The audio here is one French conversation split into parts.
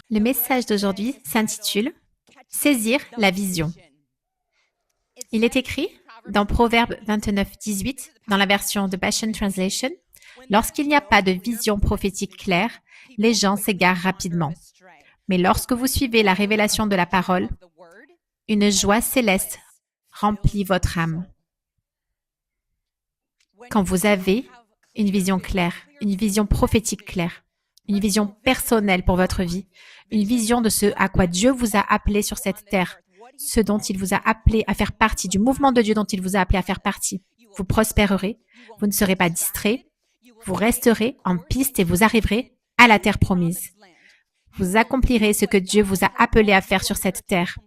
Le message d'aujourd'hui s'intitule « Saisir la vision ». Il est écrit dans Proverbe 29, 18, dans la version de Passion Translation, « Lorsqu'il n'y a pas de vision prophétique claire, les gens s'égarent rapidement. Mais lorsque vous suivez la révélation de la parole, une joie céleste remplit votre âme. » Quand vous avez une vision claire, une vision prophétique claire, une vision personnelle pour votre vie, une vision de ce à quoi Dieu vous a appelé sur cette terre, ce dont il vous a appelé à faire partie, du mouvement de Dieu dont il vous a appelé à faire partie. Vous prospérerez, vous ne serez pas distrait, vous resterez en piste et vous arriverez à la terre promise. Vous accomplirez ce que Dieu vous a appelé à faire sur cette terre.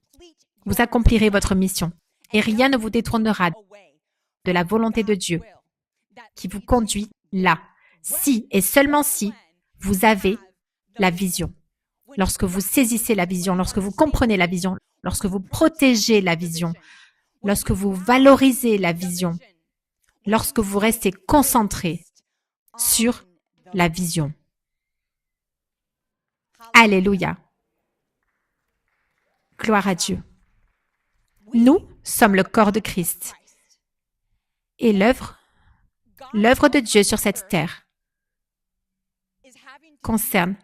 Vous accomplirez votre mission et rien ne vous détournera de la volonté de Dieu qui vous conduit là. Si et seulement si vous avez la vision. Lorsque vous saisissez la vision, lorsque vous comprenez la vision, lorsque vous protégez la vision, lorsque vous valorisez la vision, lorsque vous restez concentré sur la vision. Alléluia. Gloire à Dieu. Nous sommes le corps de Christ et l'œuvre de Dieu sur cette terre concerne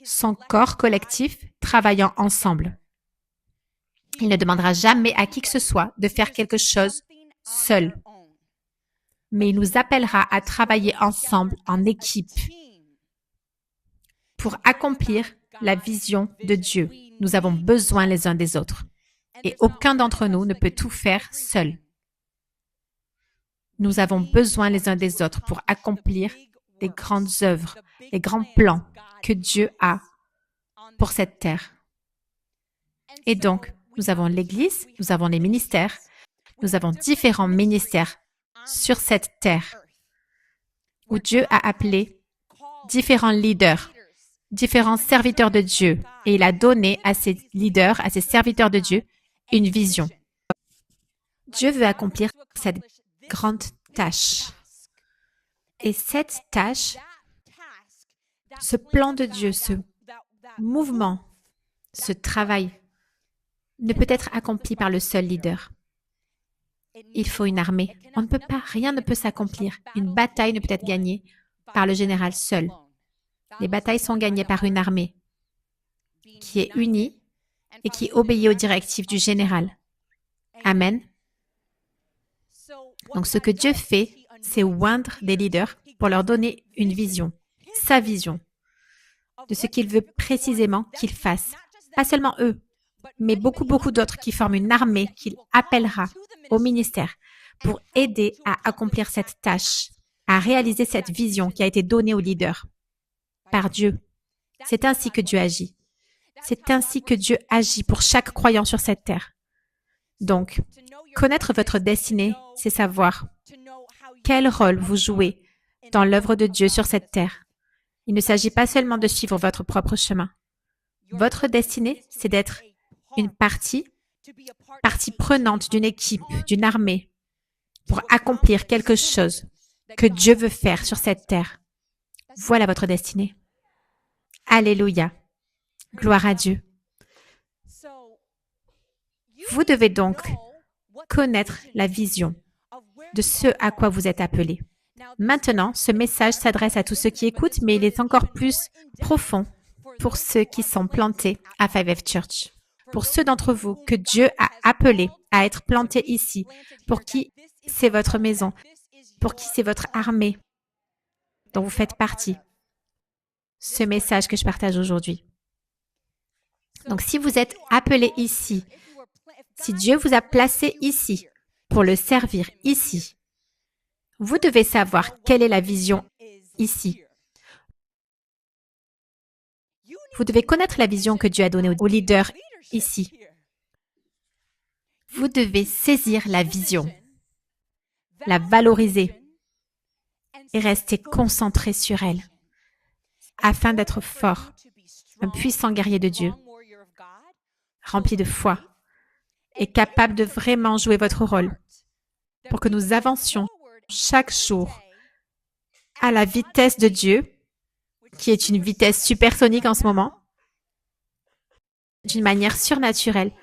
son corps collectif travaillant ensemble. Il ne demandera jamais à qui que ce soit de faire quelque chose seul, mais il nous appellera à travailler ensemble en équipe pour accomplir la vision de Dieu. Nous avons besoin les uns des autres et aucun d'entre nous ne peut tout faire seul. Nous avons besoin les uns des autres pour accomplir les grandes œuvres, les grands plans que Dieu a pour cette terre. Et donc, nous avons l'Église, nous avons les ministères, nous avons différents ministères sur cette terre où Dieu a appelé différents leaders, différents serviteurs de Dieu et il a donné à ces leaders, à ces serviteurs de Dieu, une vision. Dieu veut accomplir cette grande tâche. Et cette tâche, ce plan de Dieu, ce mouvement, ce travail ne peut être accompli par le seul leader. Il faut une armée. On ne peut pas, rien ne peut s'accomplir. Une bataille ne peut être gagnée par le général seul. Les batailles sont gagnées par une armée qui est unie et qui obéit aux directives du général. Amen. Donc, ce que Dieu fait, c'est oindre des leaders pour leur donner une vision, sa vision, de ce qu'il veut précisément qu'ils fassent. Pas seulement eux, mais beaucoup d'autres qui forment une armée qu'il appellera au ministère pour aider à accomplir cette tâche, à réaliser cette vision qui a été donnée aux leaders par Dieu. C'est ainsi que Dieu agit. C'est ainsi que Dieu agit pour chaque croyant sur cette terre. Donc, connaître votre destinée, c'est savoir quel rôle vous jouez dans l'œuvre de Dieu sur cette terre. Il ne s'agit pas seulement de suivre votre propre chemin. Votre destinée, c'est d'être une partie prenante d'une équipe, d'une armée, pour accomplir quelque chose que Dieu veut faire sur cette terre. Voilà votre destinée. Alléluia. Gloire à Dieu. Vous devez donc connaître la vision de ce à quoi vous êtes appelés. Maintenant, ce message s'adresse à tous ceux qui écoutent, mais il est encore plus profond pour ceux qui sont plantés à 5F Church. Pour ceux d'entre vous que Dieu a appelés à être plantés ici, pour qui c'est votre maison, pour qui c'est votre armée dont vous faites partie, ce message que je partage aujourd'hui. Donc, si vous êtes appelés ici, si Dieu vous a placé ici pour le servir ici, vous devez savoir quelle est la vision ici. Vous devez connaître la vision que Dieu a donnée aux leaders ici. Vous devez saisir la vision, la valoriser et rester concentré sur elle afin d'être fort, un puissant guerrier de Dieu, rempli de foi et capable de vraiment jouer votre rôle pour que nous avancions chaque jour à la vitesse de Dieu, qui est une vitesse supersonique en ce moment, d'une manière surnaturelle,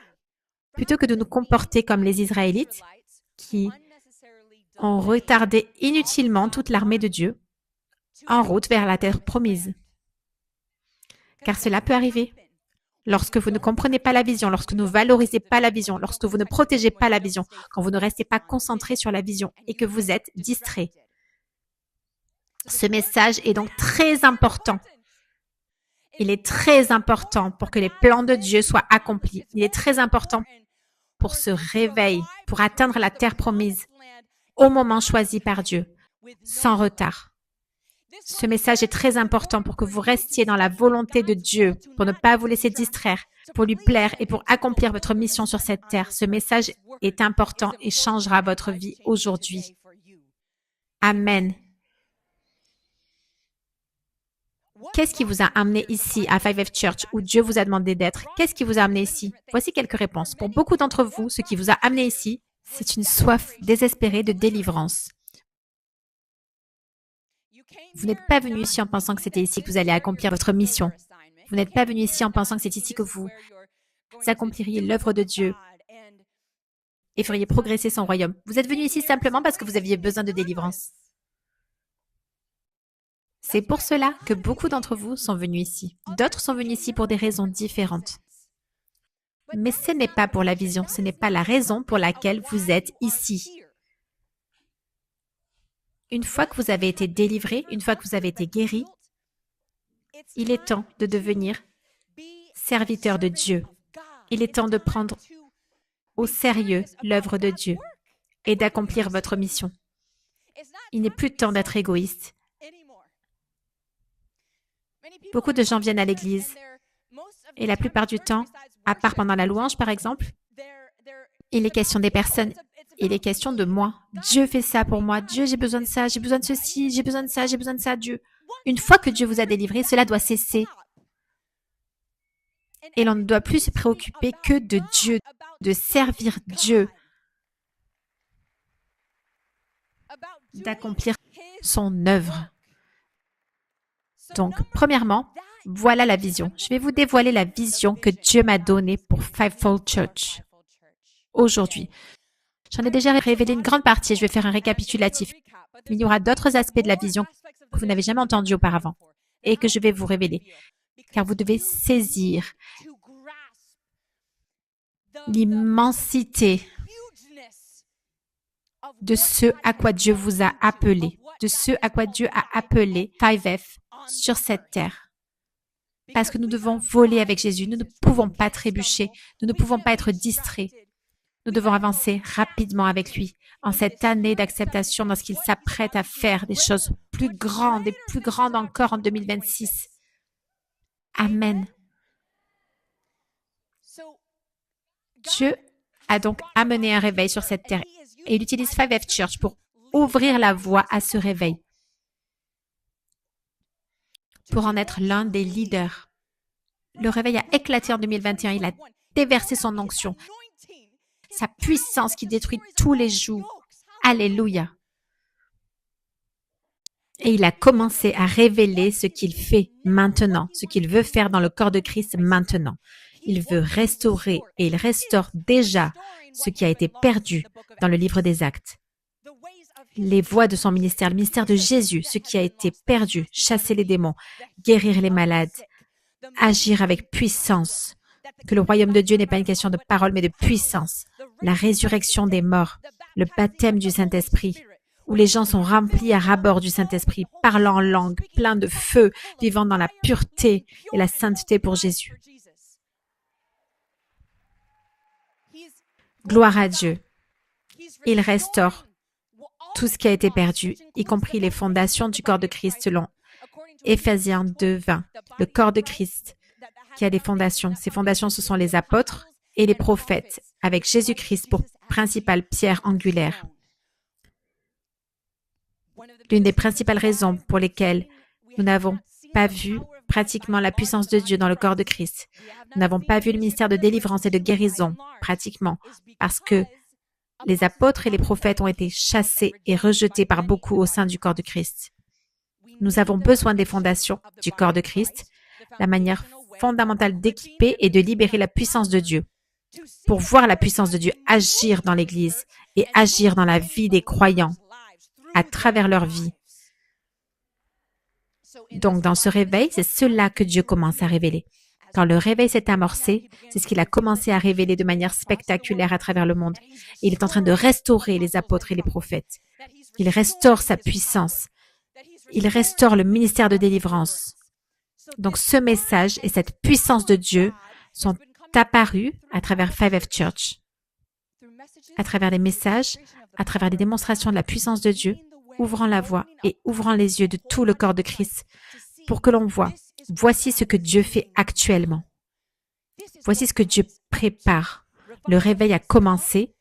plutôt que de nous comporter comme les Israélites qui ont retardé inutilement toute l'armée de Dieu en route vers la terre promise. Car cela peut arriver. Lorsque vous ne comprenez pas la vision, lorsque vous ne valorisez pas la vision, lorsque vous ne protégez pas la vision, quand vous ne restez pas concentré sur la vision et que vous êtes distrait. Ce message est donc très important. Il est très important pour que les plans de Dieu soient accomplis. Il est très important pour ce réveil, pour atteindre la terre promise au moment choisi par Dieu, sans retard. Ce message est très important pour que vous restiez dans la volonté de Dieu, pour ne pas vous laisser distraire, pour lui plaire et pour accomplir votre mission sur cette terre. Ce message est important et changera votre vie aujourd'hui. Amen. Qu'est-ce qui vous a amené ici à 5F Church où Dieu vous a demandé d'être? Qu'est-ce qui vous a amené ici? Voici quelques réponses. Pour beaucoup d'entre vous, ce qui vous a amené ici, c'est une soif désespérée de délivrance. Vous n'êtes pas venu ici en pensant que c'était ici que vous allez accomplir votre mission. Vous n'êtes pas venu ici en pensant que c'est ici que vous accompliriez l'œuvre de Dieu et feriez progresser son royaume. Vous êtes venu ici simplement parce que vous aviez besoin de délivrance. C'est pour cela que beaucoup d'entre vous sont venus ici. D'autres sont venus ici pour des raisons différentes. Mais ce n'est pas pour la vision, ce n'est pas la raison pour laquelle vous êtes ici. Une fois que vous avez été délivré, une fois que vous avez été guéri, il est temps de devenir serviteur de Dieu. Il est temps de prendre au sérieux l'œuvre de Dieu et d'accomplir votre mission. Il n'est plus temps d'être égoïste. Beaucoup de gens viennent à l'église et la plupart du temps, à part pendant la louange par exemple, il est question des personnes. Il est question de moi. Dieu fait ça pour moi. Dieu, j'ai besoin de ça, j'ai besoin de ceci, j'ai besoin de ça, j'ai besoin de ça, Dieu. Une fois que Dieu vous a délivré, cela doit cesser. Et l'on ne doit plus se préoccuper que de Dieu, de servir Dieu, d'accomplir son œuvre. Donc, premièrement, voilà la vision. Je vais vous dévoiler la vision que Dieu m'a donnée pour Fivefold Church aujourd'hui. J'en ai déjà révélé une grande partie, je vais faire un récapitulatif. Mais il y aura d'autres aspects de la vision que vous n'avez jamais entendus auparavant et que je vais vous révéler. Car vous devez saisir l'immensité de ce à quoi Dieu vous a appelé, de ce à quoi Dieu a appelé 5F sur cette terre. Parce que nous devons voler avec Jésus, nous ne pouvons pas trébucher, nous ne pouvons pas être distraits. Nous devons avancer rapidement avec lui en cette année d'acceptation lorsqu'il s'apprête à faire des choses plus grandes et plus grandes encore en 2026. Amen. Dieu a donc amené un réveil sur cette terre et il utilise 5F Church pour ouvrir la voie à ce réveil, pour en être l'un des leaders. Le réveil a éclaté en 2021, il a déversé son onction, sa puissance qui détruit tous les jougs. Alléluia. Et il a commencé à révéler ce qu'il fait maintenant, ce qu'il veut faire dans le corps de Christ maintenant. Il veut restaurer et il restaure déjà ce qui a été perdu dans le livre des Actes. Les voies de son ministère, le ministère de Jésus, ce qui a été perdu, chasser les démons, guérir les malades, agir avec puissance. Que le royaume de Dieu n'est pas une question de parole, mais de puissance. La résurrection des morts, le baptême du Saint-Esprit, où les gens sont remplis à ras-bord du Saint-Esprit, parlant en langue, pleins de feu, vivant dans la pureté et la sainteté pour Jésus. Gloire à Dieu. Il restaure tout ce qui a été perdu, y compris les fondations du corps de Christ selon Éphésiens 2:20. Le corps de Christ qui a des fondations. Ces fondations, ce sont les apôtres et les prophètes, avec Jésus-Christ pour principale pierre angulaire. L'une des principales raisons pour lesquelles nous n'avons pas vu pratiquement la puissance de Dieu dans le corps de Christ, nous n'avons pas vu le ministère de délivrance et de guérison pratiquement, parce que les apôtres et les prophètes ont été chassés et rejetés par beaucoup au sein du corps de Christ. Nous avons besoin des fondations du corps de Christ, la manière fondamental d'équiper et de libérer la puissance de Dieu, pour voir la puissance de Dieu agir dans l'Église et agir dans la vie des croyants à travers leur vie. Donc, dans ce réveil, c'est cela que Dieu commence à révéler. Quand le réveil s'est amorcé, c'est ce qu'il a commencé à révéler de manière spectaculaire à travers le monde. Et il est en train de restaurer les apôtres et les prophètes. Il restaure sa puissance. Il restaure le ministère de délivrance. Donc, ce message et cette puissance de Dieu sont apparus à travers 5F Church, à travers des messages, à travers des démonstrations de la puissance de Dieu, ouvrant la voie et ouvrant les yeux de tout le corps de Christ pour que l'on voit. Voici ce que Dieu fait actuellement. Voici ce que Dieu prépare. Le réveil a commencé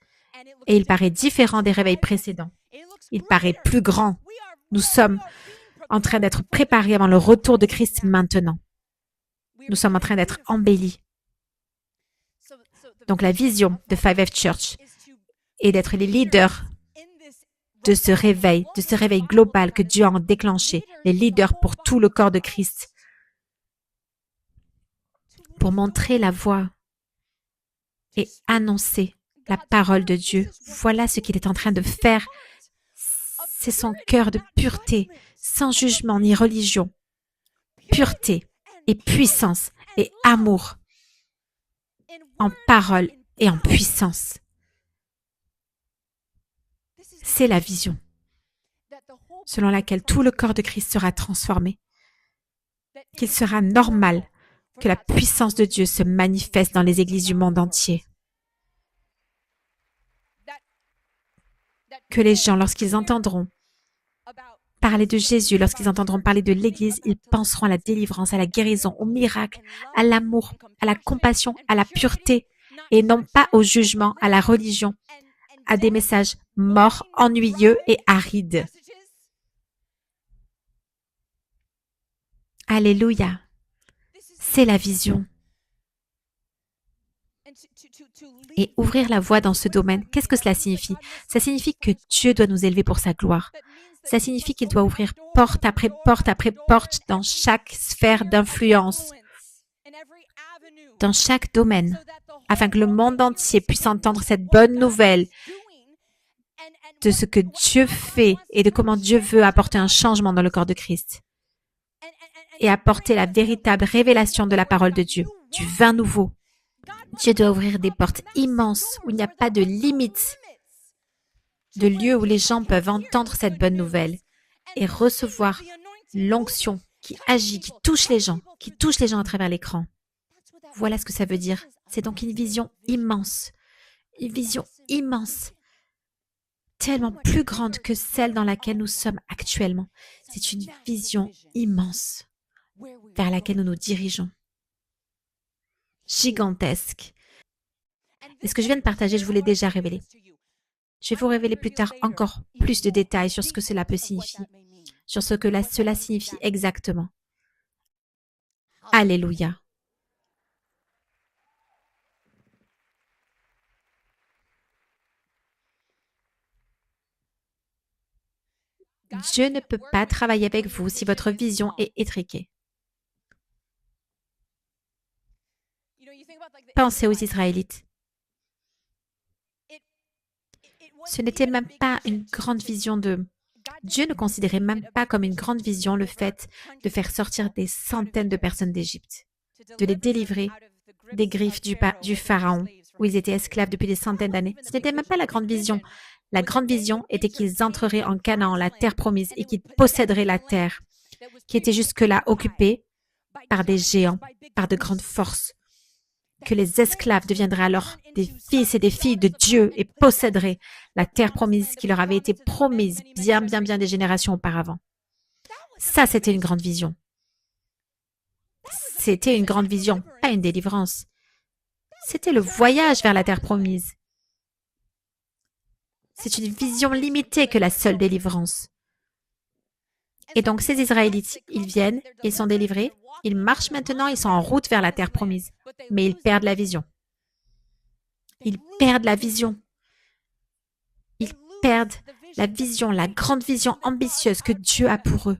et il paraît différent des réveils précédents. Il paraît plus grand. Nous sommes en train d'être préparés avant le retour de Christ maintenant. Nous sommes en train d'être embellis. Donc la vision de 5F Church est d'être les leaders de ce réveil global que Dieu a déclenché, les leaders pour tout le corps de Christ, pour montrer la voie et annoncer la parole de Dieu. Voilà ce qu'il est en train de faire. C'est son cœur de pureté, sans jugement ni religion. Pureté et puissance et amour, en parole et en puissance. C'est la vision selon laquelle tout le corps de Christ sera transformé, qu'il sera normal que la puissance de Dieu se manifeste dans les églises du monde entier. Que les gens, lorsqu'ils entendront parler de Jésus, lorsqu'ils entendront parler de l'Église, ils penseront à la délivrance, à la guérison, au miracle, à l'amour, à la compassion, à la pureté, et non pas au jugement, à la religion, à des messages morts, ennuyeux et arides. Alléluia. C'est la vision. Et ouvrir la voie dans ce domaine, qu'est-ce que cela signifie? Ça signifie que Dieu doit nous élever pour sa gloire. Ça signifie qu'il doit ouvrir porte après porte après porte dans chaque sphère d'influence, dans chaque domaine, afin que le monde entier puisse entendre cette bonne nouvelle de ce que Dieu fait et de comment Dieu veut apporter un changement dans le corps de Christ et apporter la véritable révélation de la parole de Dieu, du vin nouveau. Dieu doit ouvrir des portes immenses où il n'y a pas de limites, de lieux où les gens peuvent entendre cette bonne nouvelle et recevoir l'onction qui agit, qui touche les gens à travers l'écran. Voilà ce que ça veut dire. C'est donc une vision immense, tellement plus grande que celle dans laquelle nous sommes actuellement. C'est une vision immense vers laquelle nous nous dirigeons. Gigantesque. Et ce que je viens de partager, je vous l'ai déjà révélé. Je vais vous révéler plus tard encore plus de détails sur ce que cela peut signifier, sur ce que cela signifie exactement. Alléluia. Dieu ne peut pas travailler avec vous si votre vision est étriquée. Pensez aux Israélites. Ce n'était même pas une grande vision de... Dieu ne considérait même pas comme une grande vision le fait de faire sortir des centaines de personnes d'Égypte, de les délivrer des griffes du Pharaon, où ils étaient esclaves depuis des centaines d'années. Ce n'était même pas la grande vision. La grande vision était qu'ils entreraient en Canaan, la terre promise, et qu'ils posséderaient la terre, qui était jusque-là occupée par des géants, par de grandes forces, que les esclaves deviendraient alors des fils et des filles de Dieu et posséderaient la terre promise qui leur avait été promise bien des générations auparavant. Ça, c'était une grande vision. C'était une grande vision, pas une délivrance. C'était le voyage vers la terre promise. C'est une vision limitée que la seule délivrance. Et donc, ces Israélites, ils viennent, ils sont délivrés, ils marchent maintenant, ils sont en route vers la terre promise. Mais ils perdent la vision. Ils perdent la vision. Ils perdent la vision, la grande vision ambitieuse que Dieu a pour eux.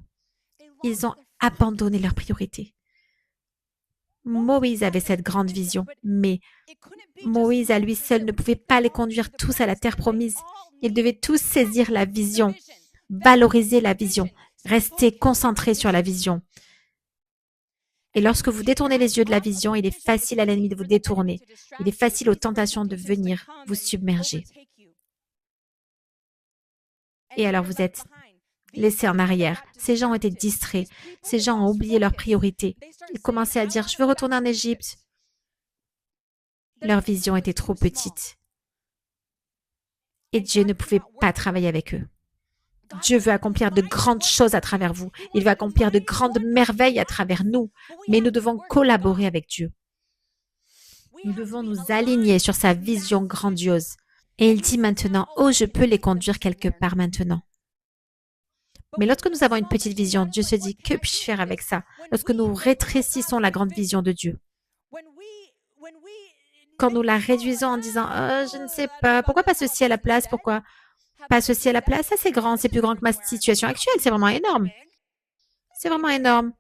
Ils ont abandonné leurs priorités. Moïse avait cette grande vision, mais Moïse à lui seul ne pouvait pas les conduire tous à la terre promise. Ils devaient tous saisir la vision, valoriser la vision, rester concentrés sur la vision. Et lorsque vous détournez les yeux de la vision, il est facile à l'ennemi de vous détourner. Il est facile aux tentations de venir vous submerger. Et alors vous êtes laissés en arrière. Ces gens ont été distraits. Ces gens ont oublié leurs priorités. Ils commençaient à dire « Je veux retourner en Égypte ». Leur vision était trop petite. Et Dieu ne pouvait pas travailler avec eux. Dieu veut accomplir de grandes choses à travers vous. Il veut accomplir de grandes merveilles à travers nous. Mais nous devons collaborer avec Dieu. Nous devons nous aligner sur sa vision grandiose. Et il dit maintenant, « Oh, je peux les conduire quelque part maintenant. » Mais lorsque nous avons une petite vision, Dieu se dit, « Que puis-je faire avec ça ?» Lorsque nous rétrécissons la grande vision de Dieu. Quand nous la réduisons en disant, « Oh, je ne sais pas, pourquoi pas ceci à la place? Pourquoi pas ceci à la place? Ça, c'est grand, c'est plus grand que ma situation actuelle, c'est vraiment énorme. C'est vraiment énorme. »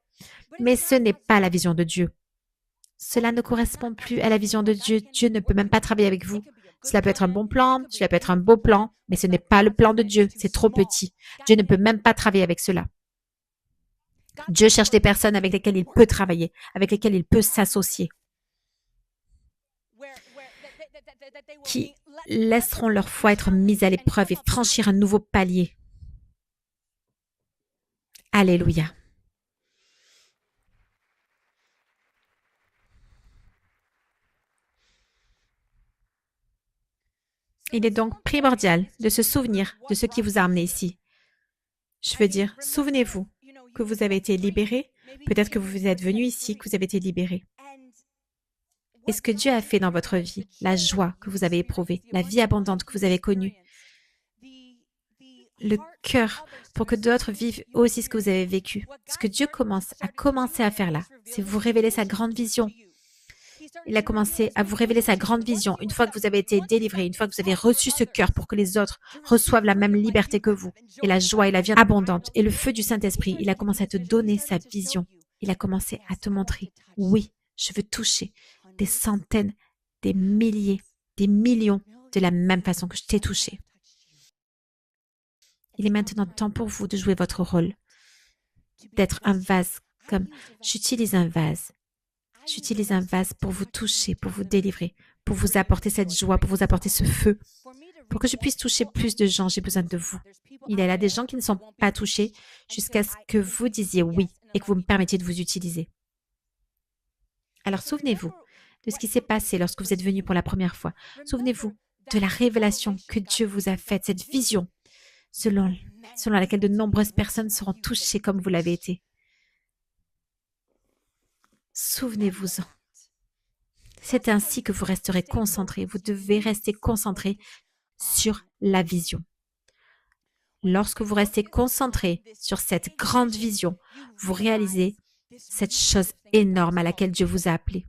Mais ce n'est pas la vision de Dieu. Cela ne correspond plus à la vision de Dieu. Dieu ne peut même pas travailler avec vous. Cela peut être un bon plan, cela peut être un beau plan, mais ce n'est pas le plan de Dieu. C'est trop petit. Dieu ne peut même pas travailler avec cela. Dieu cherche des personnes avec lesquelles il peut travailler, avec lesquelles il peut s'associer, qui laisseront leur foi être mise à l'épreuve et franchir un nouveau palier. Alléluia. Il est donc primordial de se souvenir de ce qui vous a amené ici. Je veux dire, souvenez-vous que vous avez été libéré. Peut-être que vous êtes venu ici, que vous avez été libéré. Et ce que Dieu a fait dans votre vie, la joie que vous avez éprouvée, la vie abondante que vous avez connue, le cœur pour que d'autres vivent aussi ce que vous avez vécu. Ce que Dieu a commencé à faire là, c'est vous révéler sa grande vision. Il a commencé à vous révéler sa grande vision une fois que vous avez été délivré, une fois que vous avez reçu ce cœur pour que les autres reçoivent la même liberté que vous. Et la joie et la vie abondante et le feu du Saint-Esprit, il a commencé à te donner sa vision. Il a commencé à te montrer, oui, je veux toucher des centaines, des milliers, des millions de la même façon que je t'ai touché. Il est maintenant temps pour vous de jouer votre rôle, d'être un vase comme j'utilise un vase. J'utilise un vase pour vous toucher, pour vous délivrer, pour vous apporter cette joie, pour vous apporter ce feu. Pour que je puisse toucher plus de gens, j'ai besoin de vous. Il y a là des gens qui ne sont pas touchés jusqu'à ce que vous disiez oui et que vous me permettiez de vous utiliser. Alors souvenez-vous de ce qui s'est passé lorsque vous êtes venu pour la première fois. Souvenez-vous de la révélation que Dieu vous a faite, cette vision selon laquelle de nombreuses personnes seront touchées comme vous l'avez été. Souvenez-vous-en. C'est ainsi que vous resterez concentré. Vous devez rester concentré sur la vision. Lorsque vous restez concentré sur cette grande vision, vous réalisez cette chose énorme à laquelle Dieu vous a appelé.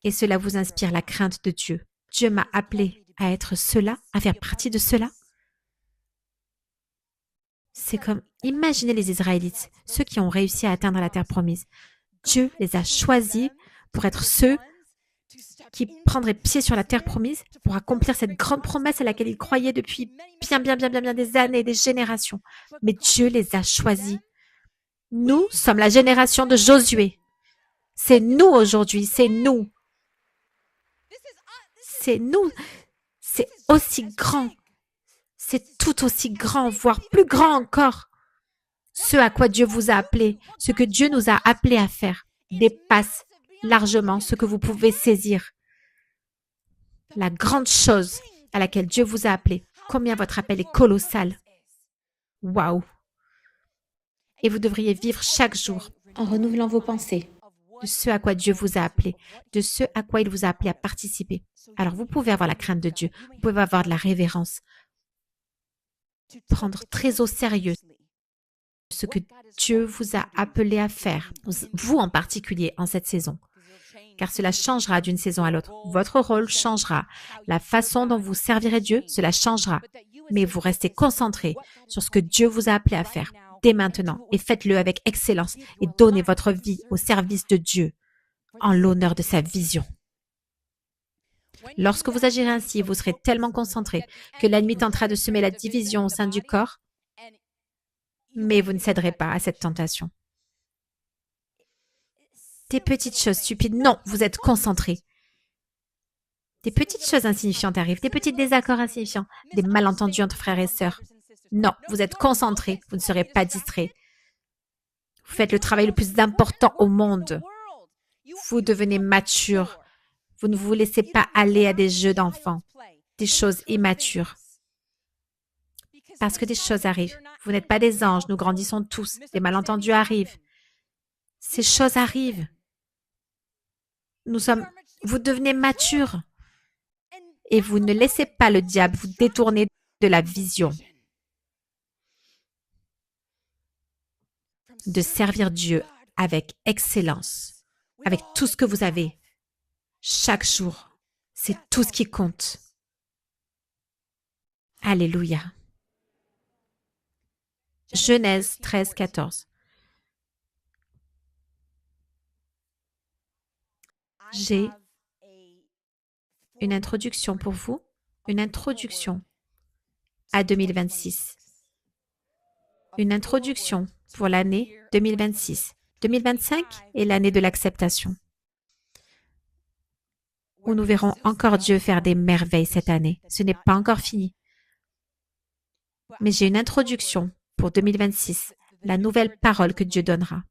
Et cela vous inspire la crainte de Dieu. Dieu m'a appelé à être cela, à faire partie de cela. C'est comme, imaginez les Israélites, ceux qui ont réussi à atteindre la terre promise. Dieu les a choisis pour être ceux qui prendraient pied sur la terre promise pour accomplir cette grande promesse à laquelle ils croyaient depuis bien des années, des générations. Mais Dieu les a choisis. Nous sommes la génération de Josué. C'est nous aujourd'hui, c'est nous. C'est nous. C'est aussi grand. C'est tout aussi grand, voire plus grand encore. Ce à quoi Dieu vous a appelé, ce que Dieu nous a appelés à faire, dépasse largement ce que vous pouvez saisir. La grande chose à laquelle Dieu vous a appelé, combien votre appel est colossal. Waouh! Et vous devriez vivre chaque jour en renouvelant vos pensées de ce à quoi Dieu vous a appelé, de ce à quoi il vous a appelé à participer. Alors vous pouvez avoir la crainte de Dieu, vous pouvez avoir de la révérence, prendre très au sérieux ce que Dieu vous a appelé à faire, vous en particulier en cette saison, car cela changera d'une saison à l'autre. Votre rôle changera, la façon dont vous servirez Dieu, cela changera, mais vous restez concentré sur ce que Dieu vous a appelé à faire dès maintenant et faites-le avec excellence et donnez votre vie au service de Dieu. en l'honneur de sa vision. Lorsque vous agirez ainsi, vous serez tellement concentré que l'ennemi tentera de semer la division au sein du corps, mais vous ne céderez pas à cette tentation. Des petites choses stupides, non, vous êtes concentré. Des petites choses insignifiantes arrivent, des petits désaccords insignifiants, des malentendus entre frères et sœurs. Non, vous êtes concentré, vous ne serez pas distrait. Vous faites le travail le plus important au monde. Vous devenez mature. Vous ne vous laissez pas aller à des jeux d'enfants, des choses immatures. Parce que des choses arrivent. Vous n'êtes pas des anges, nous grandissons tous. Des malentendus arrivent. Ces choses arrivent. Vous devenez mature. Et vous ne laissez pas le diable vous détourner de la vision. De servir Dieu avec excellence, avec tout ce que vous avez. Chaque jour, c'est tout ce qui compte. Alléluia. Genèse 13, 14. J'ai une introduction pour vous, une introduction à 2026. Une introduction pour l'année 2026. 2025 est l'année de l'acceptation, où nous verrons encore Dieu faire des merveilles cette année. Ce n'est pas encore fini. Mais j'ai une introduction pour 2026, la nouvelle parole que Dieu donnera.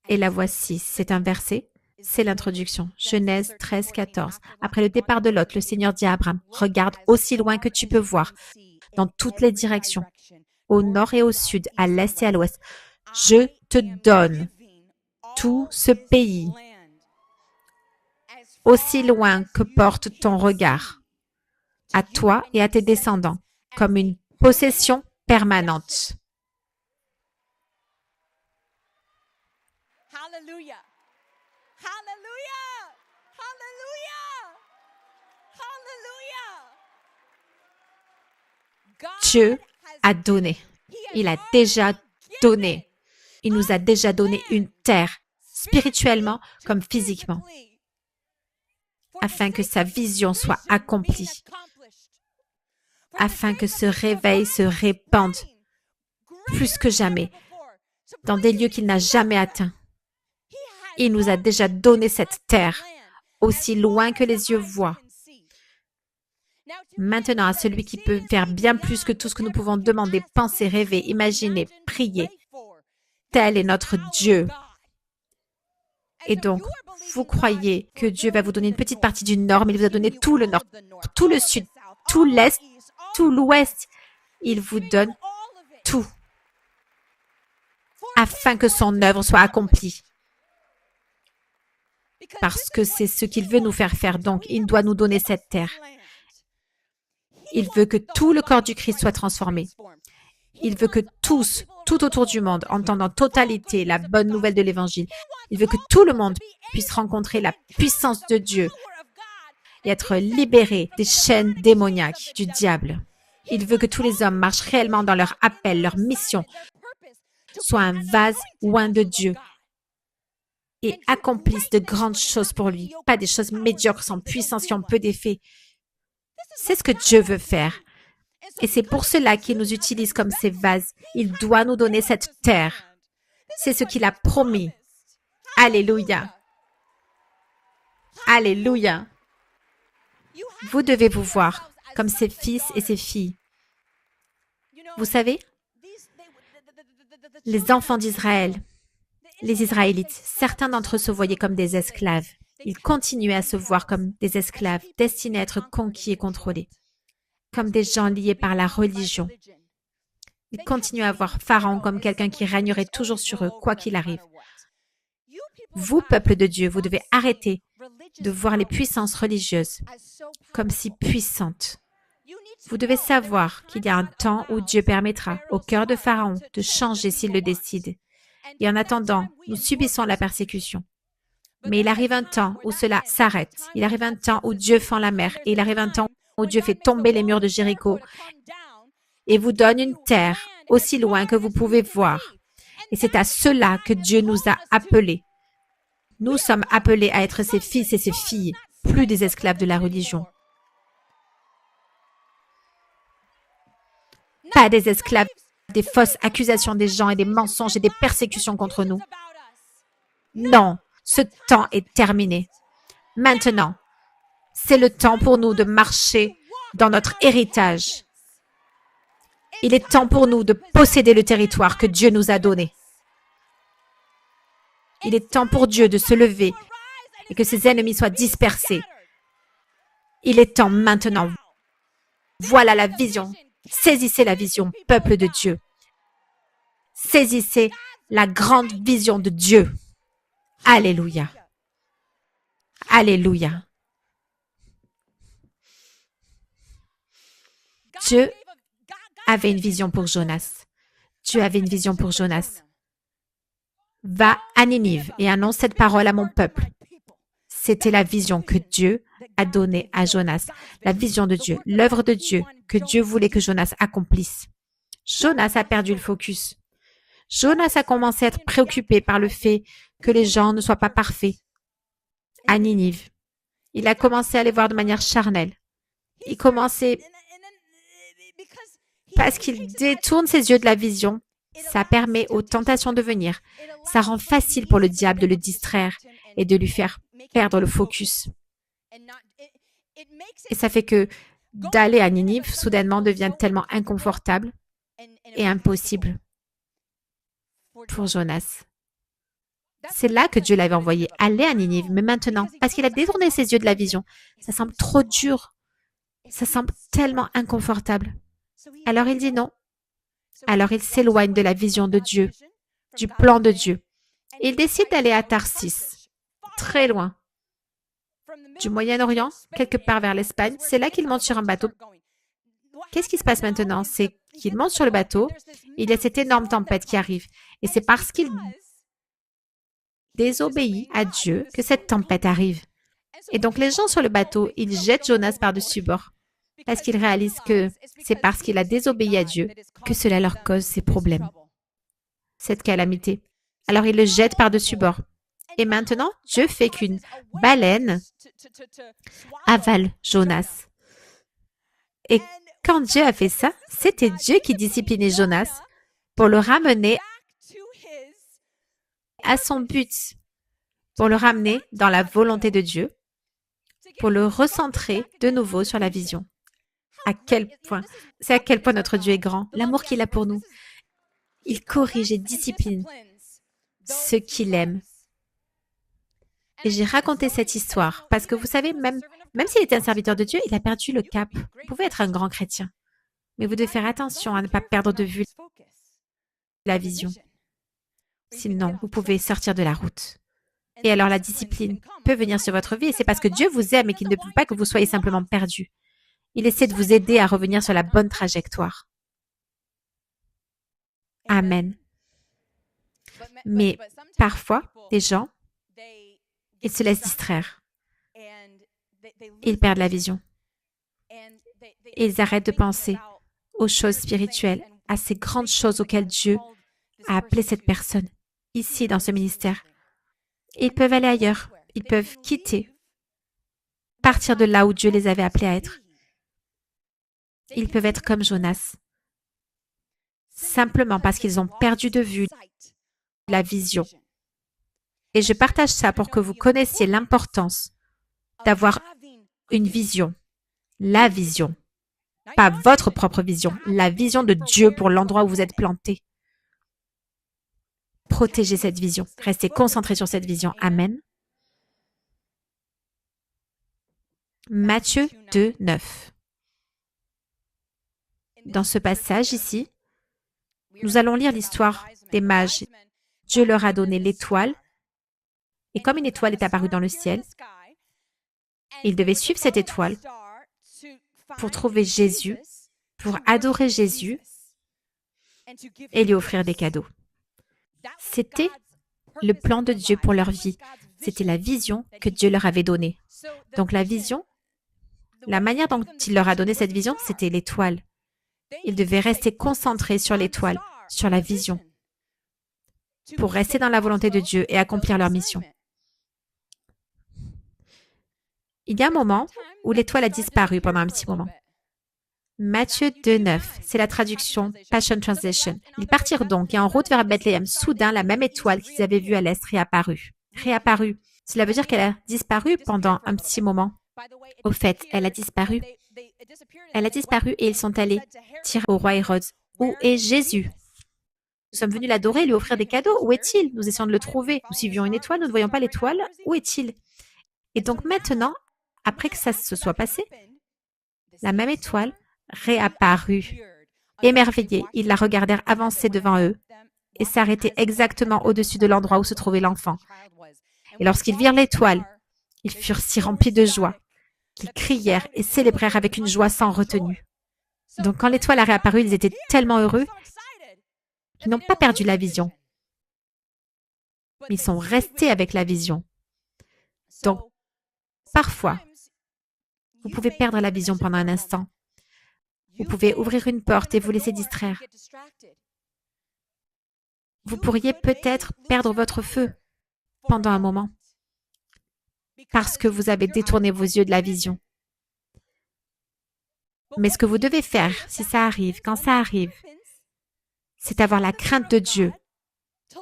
Et la voici, c'est un verset, c'est l'introduction. Genèse 13, 14. Après le départ de Lot, le Seigneur dit à Abraham, « Regarde aussi loin que tu peux voir, dans toutes les directions, au nord et au sud, à l'est et à l'ouest. Je te donne tout ce pays, aussi loin que porte ton regard, à toi et à tes descendants, comme une possession permanente. » Hallelujah. Hallelujah. Hallelujah. Hallelujah. Dieu a donné. Il a déjà donné. Il nous a déjà donné une terre, spirituellement comme physiquement, afin que sa vision soit accomplie, afin que ce réveil se répande plus que jamais dans des lieux qu'il n'a jamais atteints. Il nous a déjà donné cette terre, aussi loin que les yeux voient. Maintenant, à celui qui peut faire bien plus que tout ce que nous pouvons demander, penser, rêver, imaginer, prier. Tel est notre Dieu. Et donc, vous croyez que Dieu va vous donner une petite partie du nord, mais il vous a donné tout le nord, tout le sud, tout l'est, tout l'ouest. Il vous donne tout, afin que son œuvre soit accomplie. Parce que c'est ce qu'il veut nous faire faire, donc il doit nous donner cette terre. Il veut que tout le corps du Christ soit transformé. Il veut que tous, tout autour du monde, entendent en totalité la bonne nouvelle de l'Évangile. Il veut que tout le monde puisse rencontrer la puissance de Dieu et être libéré des chaînes démoniaques du diable. Il veut que tous les hommes marchent réellement dans leur appel, leur mission, soient un vase oint de Dieu et accomplissent de grandes choses pour lui, pas des choses médiocres sans puissance qui ont peu d'effet. C'est ce que Dieu veut faire. Et c'est pour cela qu'il nous utilise comme ces vases. Il doit nous donner cette terre. C'est ce qu'il a promis. Alléluia. Alléluia. Vous devez vous voir comme ses fils et ses filles. Vous savez, les enfants d'Israël, les Israélites, certains d'entre eux se voyaient comme des esclaves. Ils continuaient à se voir comme des esclaves destinés à être conquis et contrôlés, comme des gens liés par la religion. Ils continuaient à voir Pharaon comme quelqu'un qui régnerait toujours sur eux, quoi qu'il arrive. Vous, peuple de Dieu, vous devez arrêter de voir les puissances religieuses comme si puissantes. Vous devez savoir qu'il y a un temps où Dieu permettra au cœur de Pharaon de changer s'il le décide. Et en attendant, nous subissons la persécution. Mais il arrive un temps où cela s'arrête. Il arrive un temps où Dieu fend la mer. Et il arrive un temps où Dieu fait tomber les murs de Jéricho et vous donne une terre aussi loin que vous pouvez voir. Et c'est à cela que Dieu nous a appelés. Nous sommes appelés à être ses fils et ses filles, plus des esclaves de la religion. Pas des esclaves des fausses accusations des gens et des mensonges et des persécutions contre nous. Non, ce temps est terminé. Maintenant, c'est le temps pour nous de marcher dans notre héritage. Il est temps pour nous de posséder le territoire que Dieu nous a donné. Il est temps pour Dieu de se lever et que ses ennemis soient dispersés. Il est temps maintenant. Voilà la vision. Saisissez la vision, peuple de Dieu. Saisissez la grande vision de Dieu. Alléluia. Alléluia. Dieu avait une vision pour Jonas. Dieu avait une vision pour Jonas. Va à Ninive et annonce cette parole à mon peuple. C'était la vision que Dieu a donnée à Jonas. La vision de Dieu, l'œuvre de Dieu que Dieu voulait que Jonas accomplisse. Jonas a perdu le focus. Jonas a commencé à être préoccupé par le fait que les gens ne soient pas parfaits. À Ninive, il a commencé à les voir de manière charnelle. Il commençait parce qu'il détourne ses yeux de la vision. Ça permet aux tentations de venir. Ça rend facile pour le diable de le distraire et de lui faire perdre le focus. Et ça fait que d'aller à Ninive, soudainement, devient tellement inconfortable et impossible pour Jonas. C'est là que Dieu l'avait envoyé, aller à Ninive, mais maintenant, parce qu'il a détourné ses yeux de la vision, ça semble trop dur, ça semble tellement inconfortable. Alors il dit non. Alors il s'éloigne de la vision de Dieu, du plan de Dieu. Il décide d'aller à Tarsis, très loin, du Moyen-Orient, quelque part vers l'Espagne. C'est là qu'il monte sur un bateau. Qu'est-ce qui se passe maintenant? C'est qu'il monte sur le bateau, il y a cette énorme tempête qui arrive. Et c'est parce qu'il désobéit à Dieu que cette tempête arrive. Et donc les gens sur le bateau, ils jettent Jonas par-dessus bord. Parce qu'ils réalisent que c'est parce qu'il a désobéi à Dieu que cela leur cause ces problèmes, cette calamité. Alors ils le jettent par-dessus bord. Et maintenant, Dieu fait qu'une baleine avale Jonas. Et quand Dieu a fait ça, c'était Dieu qui disciplinait Jonas pour le ramener à son but, pour le ramener dans la volonté de Dieu, pour le recentrer de nouveau sur la vision. À quel point, c'est à quel point notre Dieu est grand, l'amour qu'il a pour nous. Il corrige et discipline ceux qu'il aime. Et j'ai raconté cette histoire parce que vous savez, même s'il était un serviteur de Dieu, il a perdu le cap. Vous pouvez être un grand chrétien, mais vous devez faire attention à ne pas perdre de vue la vision. Sinon, vous pouvez sortir de la route. Et alors la discipline peut venir sur votre vie et c'est parce que Dieu vous aime et qu'il ne veut pas que vous soyez simplement perdu. Il essaie de vous aider à revenir sur la bonne trajectoire. Amen. Mais parfois, les gens, ils se laissent distraire. Ils perdent la vision. Ils arrêtent de penser aux choses spirituelles, à ces grandes choses auxquelles Dieu a appelé cette personne, ici dans ce ministère. Ils peuvent aller ailleurs. Ils peuvent quitter, partir de là où Dieu les avait appelés à être. Ils peuvent être comme Jonas, simplement parce qu'ils ont perdu de vue la vision. Et je partage ça pour que vous connaissiez l'importance d'avoir une vision, la vision, pas votre propre vision, la vision de Dieu pour l'endroit où vous êtes planté. Protégez cette vision, restez concentrés sur cette vision. Amen. Matthieu 2, 9. Dans ce passage ici, nous allons lire l'histoire des mages. Dieu leur a donné l'étoile, et comme une étoile est apparue dans le ciel, ils devaient suivre cette étoile pour trouver Jésus, pour adorer Jésus et lui offrir des cadeaux. C'était le plan de Dieu pour leur vie. C'était la vision que Dieu leur avait donnée. Donc la vision, la manière dont il leur a donné cette vision, c'était l'étoile. Ils devaient rester concentrés sur l'étoile, sur la vision, pour rester dans la volonté de Dieu et accomplir leur mission. Il y a un moment où l'étoile a disparu pendant un petit moment. Matthieu 2,9, c'est la traduction Passion Translation. Ils partirent donc et en route vers Bethléem, soudain la même étoile qu'ils avaient vue à l'est réapparut. Réapparut. Cela veut dire qu'elle a disparu pendant un petit moment. Au fait, elle a disparu. Elle a disparu et ils sont allés dire au roi Hérode, où est Jésus? Nous sommes venus l'adorer, lui offrir des cadeaux. Où est-il? Nous essayons de le trouver. Nous suivions une étoile, nous ne voyons pas l'étoile. Où est-il? Et donc maintenant, après que ça se soit passé, la même étoile réapparut. Émerveillés, ils la regardèrent avancer devant eux et s'arrêter exactement au-dessus de l'endroit où se trouvait l'enfant. Et lorsqu'ils virent l'étoile, ils furent si remplis de joie qu'ils crièrent et célébrèrent avec une joie sans retenue. Donc quand l'étoile a réapparu, ils étaient tellement heureux qu'ils n'ont pas perdu la vision. Ils sont restés avec la vision. Donc, parfois, vous pouvez perdre la vision pendant un instant. Vous pouvez ouvrir une porte et vous laisser distraire. Vous pourriez peut-être perdre votre feu pendant un moment parce que vous avez détourné vos yeux de la vision. Mais ce que vous devez faire, si ça arrive, quand ça arrive, c'est avoir la crainte de Dieu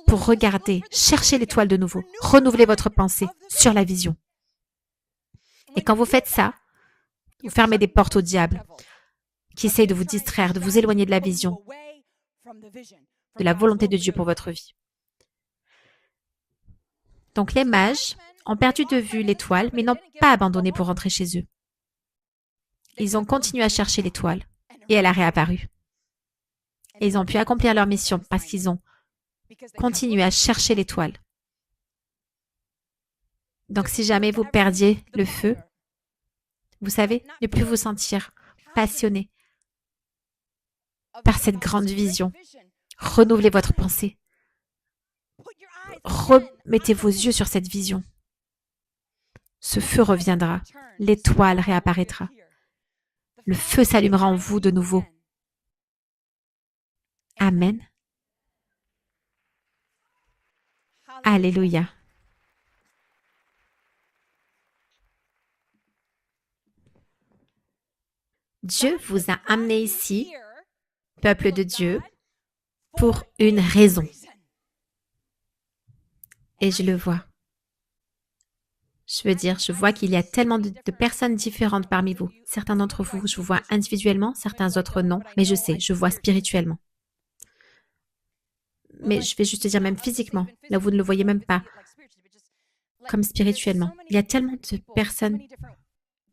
pour regarder, chercher l'étoile de nouveau, renouveler votre pensée sur la vision. Et quand vous faites ça, vous fermez des portes au diable qui essaye de vous distraire, de vous éloigner de la vision, de la volonté de Dieu pour votre vie. Donc les mages ont perdu de vue l'étoile, mais n'ont pas abandonné pour rentrer chez eux. Ils ont continué à chercher l'étoile et elle a réapparu. Et ils ont pu accomplir leur mission parce qu'ils ont continué à chercher l'étoile. Donc si jamais vous perdiez le feu, vous savez, ne plus vous sentir passionné par cette grande vision. Renouvelez votre pensée. Remettez vos yeux sur cette vision. Ce feu reviendra. L'étoile réapparaîtra. Le feu s'allumera en vous de nouveau. Amen. Alléluia. Dieu vous a amené ici, peuple de Dieu, pour une raison. Et je le vois. Je veux dire, je vois qu'il y a tellement de personnes différentes parmi vous. Certains d'entre vous, je vous vois individuellement, certains autres non, mais je sais, je vois spirituellement. Mais je vais juste te dire même physiquement, là où vous ne le voyez même pas, comme spirituellement. Il y a tellement de personnes,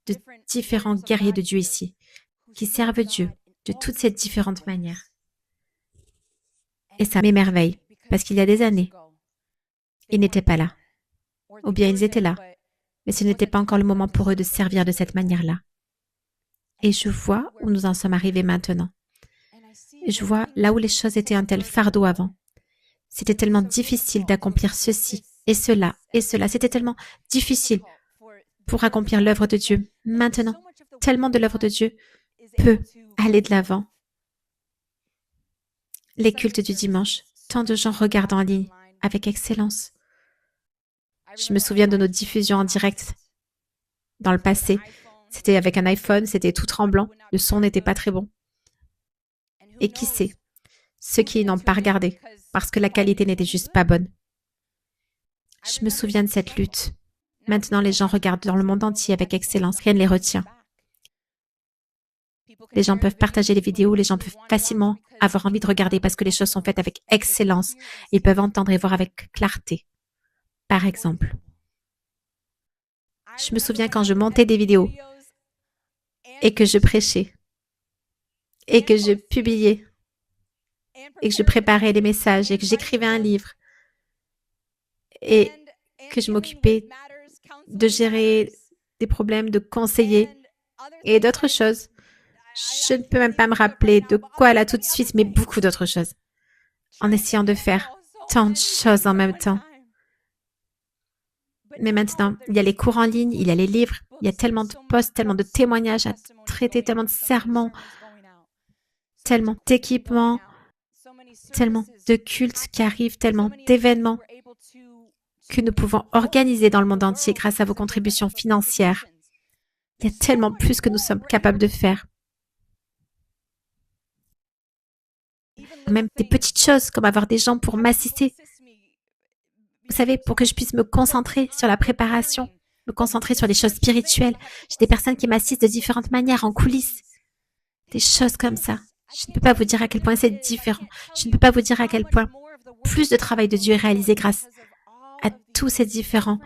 de différents guerriers de Dieu ici, qui servent Dieu de toutes ces différentes manières. Et ça m'émerveille, parce qu'il y a des années, ils n'étaient pas là. Ou bien ils étaient là, mais ce n'était pas encore le moment pour eux de servir de cette manière-là. Et je vois où nous en sommes arrivés maintenant. Et je vois là où les choses étaient un tel fardeau avant. C'était tellement difficile d'accomplir ceci et cela et cela. C'était tellement difficile pour accomplir l'œuvre de Dieu. Maintenant, tellement de l'œuvre de Dieu peut aller de l'avant. Les cultes du dimanche, tant de gens regardent en ligne avec excellence. Je me souviens de nos diffusions en direct dans le passé. C'était avec un iPhone, c'était tout tremblant, le son n'était pas très bon. Et qui sait, ceux qui n'ont pas regardé, parce que la qualité n'était juste pas bonne. Je me souviens de cette lutte. Maintenant, les gens regardent dans le monde entier avec excellence, rien ne les retient. Les gens peuvent partager les vidéos, les gens peuvent facilement avoir envie de regarder parce que les choses sont faites avec excellence. Ils peuvent entendre et voir avec clarté. Par exemple, je me souviens quand je montais des vidéos et que je prêchais et que je publiais et que je préparais les messages et que j'écrivais un livre et que je m'occupais de gérer des problèmes, de conseiller et d'autres choses. Je ne peux même pas me rappeler de quoi là tout de suite, mais beaucoup d'autres choses. En essayant de faire tant de choses en même temps. Mais maintenant, il y a les cours en ligne, il y a les livres, il y a tellement de posts, tellement de témoignages à traiter, tellement de sermons, tellement d'équipements, tellement de cultes qui arrivent, tellement d'événements que nous pouvons organiser dans le monde entier grâce à vos contributions financières. Il y a tellement plus que nous sommes capables de faire. Même des petites choses comme avoir des gens pour m'assister. Vous savez, pour que je puisse me concentrer sur la préparation, me concentrer sur les choses spirituelles. J'ai des personnes qui m'assistent de différentes manières en coulisses. Des choses comme ça. Je ne peux pas vous dire à quel point c'est différent. Je ne peux pas vous dire à quel point plus de travail de Dieu est réalisé grâce à tous ces différents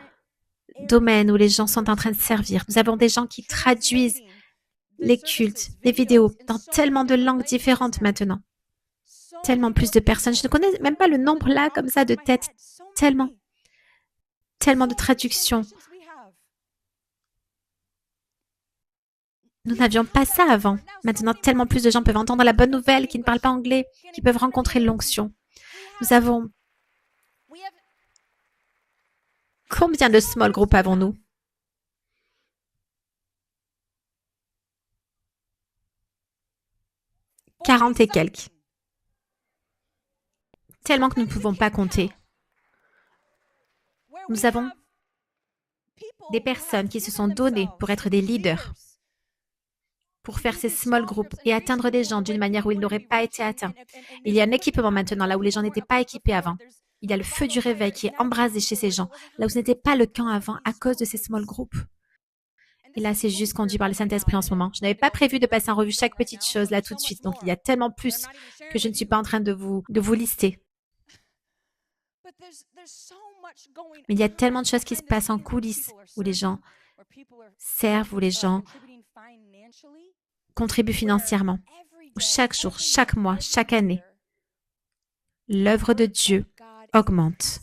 domaines où les gens sont en train de servir. Nous avons des gens qui traduisent les cultes, les vidéos dans tellement de langues différentes maintenant. Tellement plus de personnes. Je ne connais même pas le nombre là comme ça de têtes. Tellement de traductions. Nous n'avions pas ça avant. Maintenant, tellement plus de gens peuvent entendre la bonne nouvelle, qui ne parlent pas anglais, qui peuvent rencontrer l'onction. Nous avons... Combien de small groups avons-nous? « 40 et quelques. Tellement que nous ne pouvons pas compter. Nous avons des personnes qui se sont données pour être des leaders, pour faire ces small groups et atteindre des gens d'une manière où ils n'auraient pas été atteints. Il y a un équipement maintenant là où les gens n'étaient pas équipés avant. Il y a le feu du réveil qui est embrasé chez ces gens, là où ce n'était pas le cas avant à cause de ces small groups. Et là, c'est juste conduit par le Saint-Esprit en ce moment. Je n'avais pas prévu de passer en revue chaque petite chose là tout de suite, donc il y a tellement plus que je ne suis pas en train de vous lister. Mais il y a tellement de choses qui se passent en coulisses où les gens servent, où les gens contribuent financièrement. Où chaque jour, chaque mois, chaque année, l'œuvre de Dieu augmente.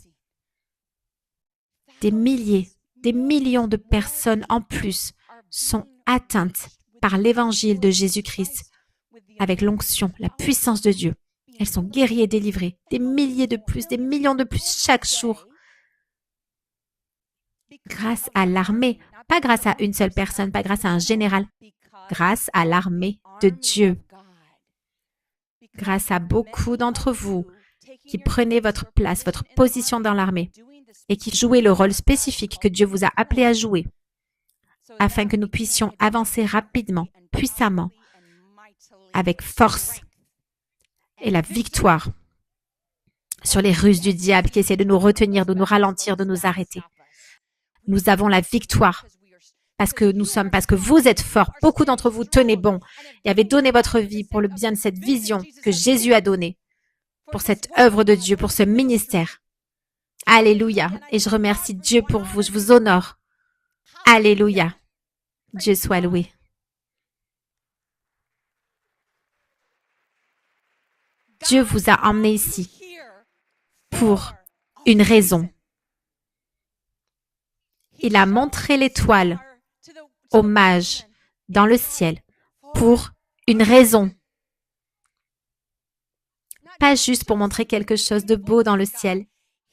Des milliers, des millions de personnes en plus sont atteintes par l'évangile de Jésus-Christ avec l'onction, la puissance de Dieu. Elles sont guéries et délivrées. Des milliers de plus, des millions de plus chaque jour. Grâce à l'armée, pas grâce à une seule personne, pas grâce à un général, grâce à l'armée de Dieu. Grâce à beaucoup d'entre vous qui prenez votre place, votre position dans l'armée et qui jouez le rôle spécifique que Dieu vous a appelé à jouer afin que nous puissions avancer rapidement, puissamment, avec force et la victoire sur les ruses du diable qui essaie de nous retenir, de nous ralentir, de nous arrêter. Nous avons la victoire parce que vous êtes forts. Beaucoup d'entre vous tenez bon et avez donné votre vie pour le bien de cette vision que Jésus a donnée, pour cette œuvre de Dieu, pour ce ministère. Alléluia. Et je remercie Dieu pour vous. Je vous honore. Alléluia. Dieu soit loué. Dieu vous a emmené ici pour une raison. Il a montré l'étoile aux mages dans le ciel pour une raison. Pas juste pour montrer quelque chose de beau dans le ciel.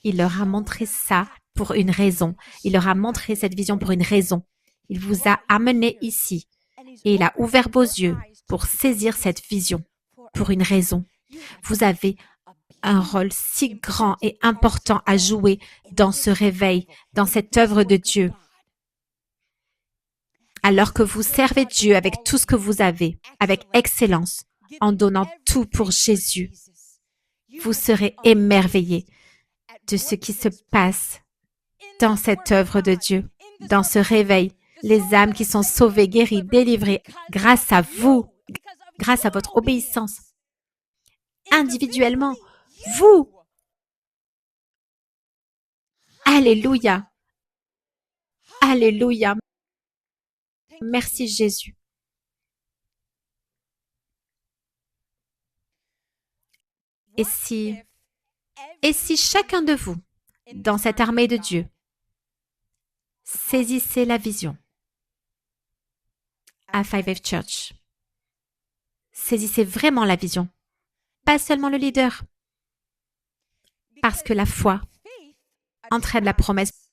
Il leur a montré ça pour une raison. Il leur a montré cette vision pour une raison. Il vous a amené ici et il a ouvert vos yeux pour saisir cette vision pour une raison. Vous avez un rôle si grand et important à jouer dans ce réveil, dans cette œuvre de Dieu. Alors que vous servez Dieu avec tout ce que vous avez, avec excellence, en donnant tout pour Jésus, vous serez émerveillés de ce qui se passe dans cette œuvre de Dieu, dans ce réveil, les âmes qui sont sauvées, guéries, délivrées, grâce à vous, grâce à votre obéissance. Individuellement, vous. Alléluia. Alléluia. Merci Jésus. Et si chacun de vous, dans cette armée de Dieu, saisissez la vision à Five F Church, saisissez vraiment la vision, pas seulement le leader, parce que la foi entraîne la promesse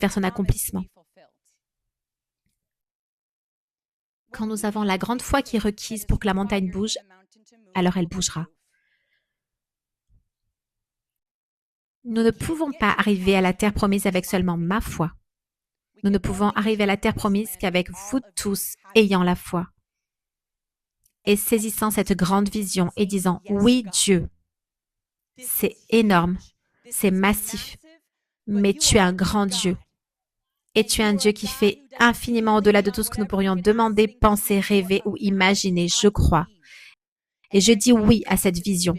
vers son accomplissement. Quand nous avons la grande foi qui est requise pour que la montagne bouge, alors elle bougera. Nous ne pouvons pas arriver à la terre promise avec seulement ma foi. Nous ne pouvons arriver à la terre promise qu'avec vous tous ayant la foi et saisissant cette grande vision et disant « Oui, Dieu, c'est énorme, c'est massif, mais tu es un grand Dieu. Et tu es un Dieu qui fait infiniment au-delà de tout ce que nous pourrions demander, penser, rêver ou imaginer. Je crois. Et je dis oui à cette vision.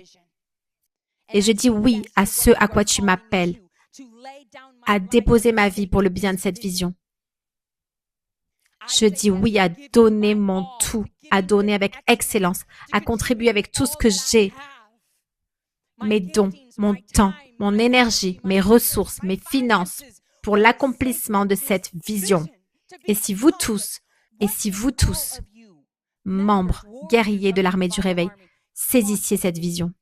Et je dis oui à ce à quoi tu m'appelles, à déposer ma vie pour le bien de cette vision. Je dis oui à donner mon tout, à donner avec excellence, à contribuer avec tout ce que j'ai, mes dons, mon temps, mon énergie, mes ressources, mes finances, pour l'accomplissement de cette vision. Et si vous tous, membres, guerriers de l'armée du réveil, saisissiez cette vision,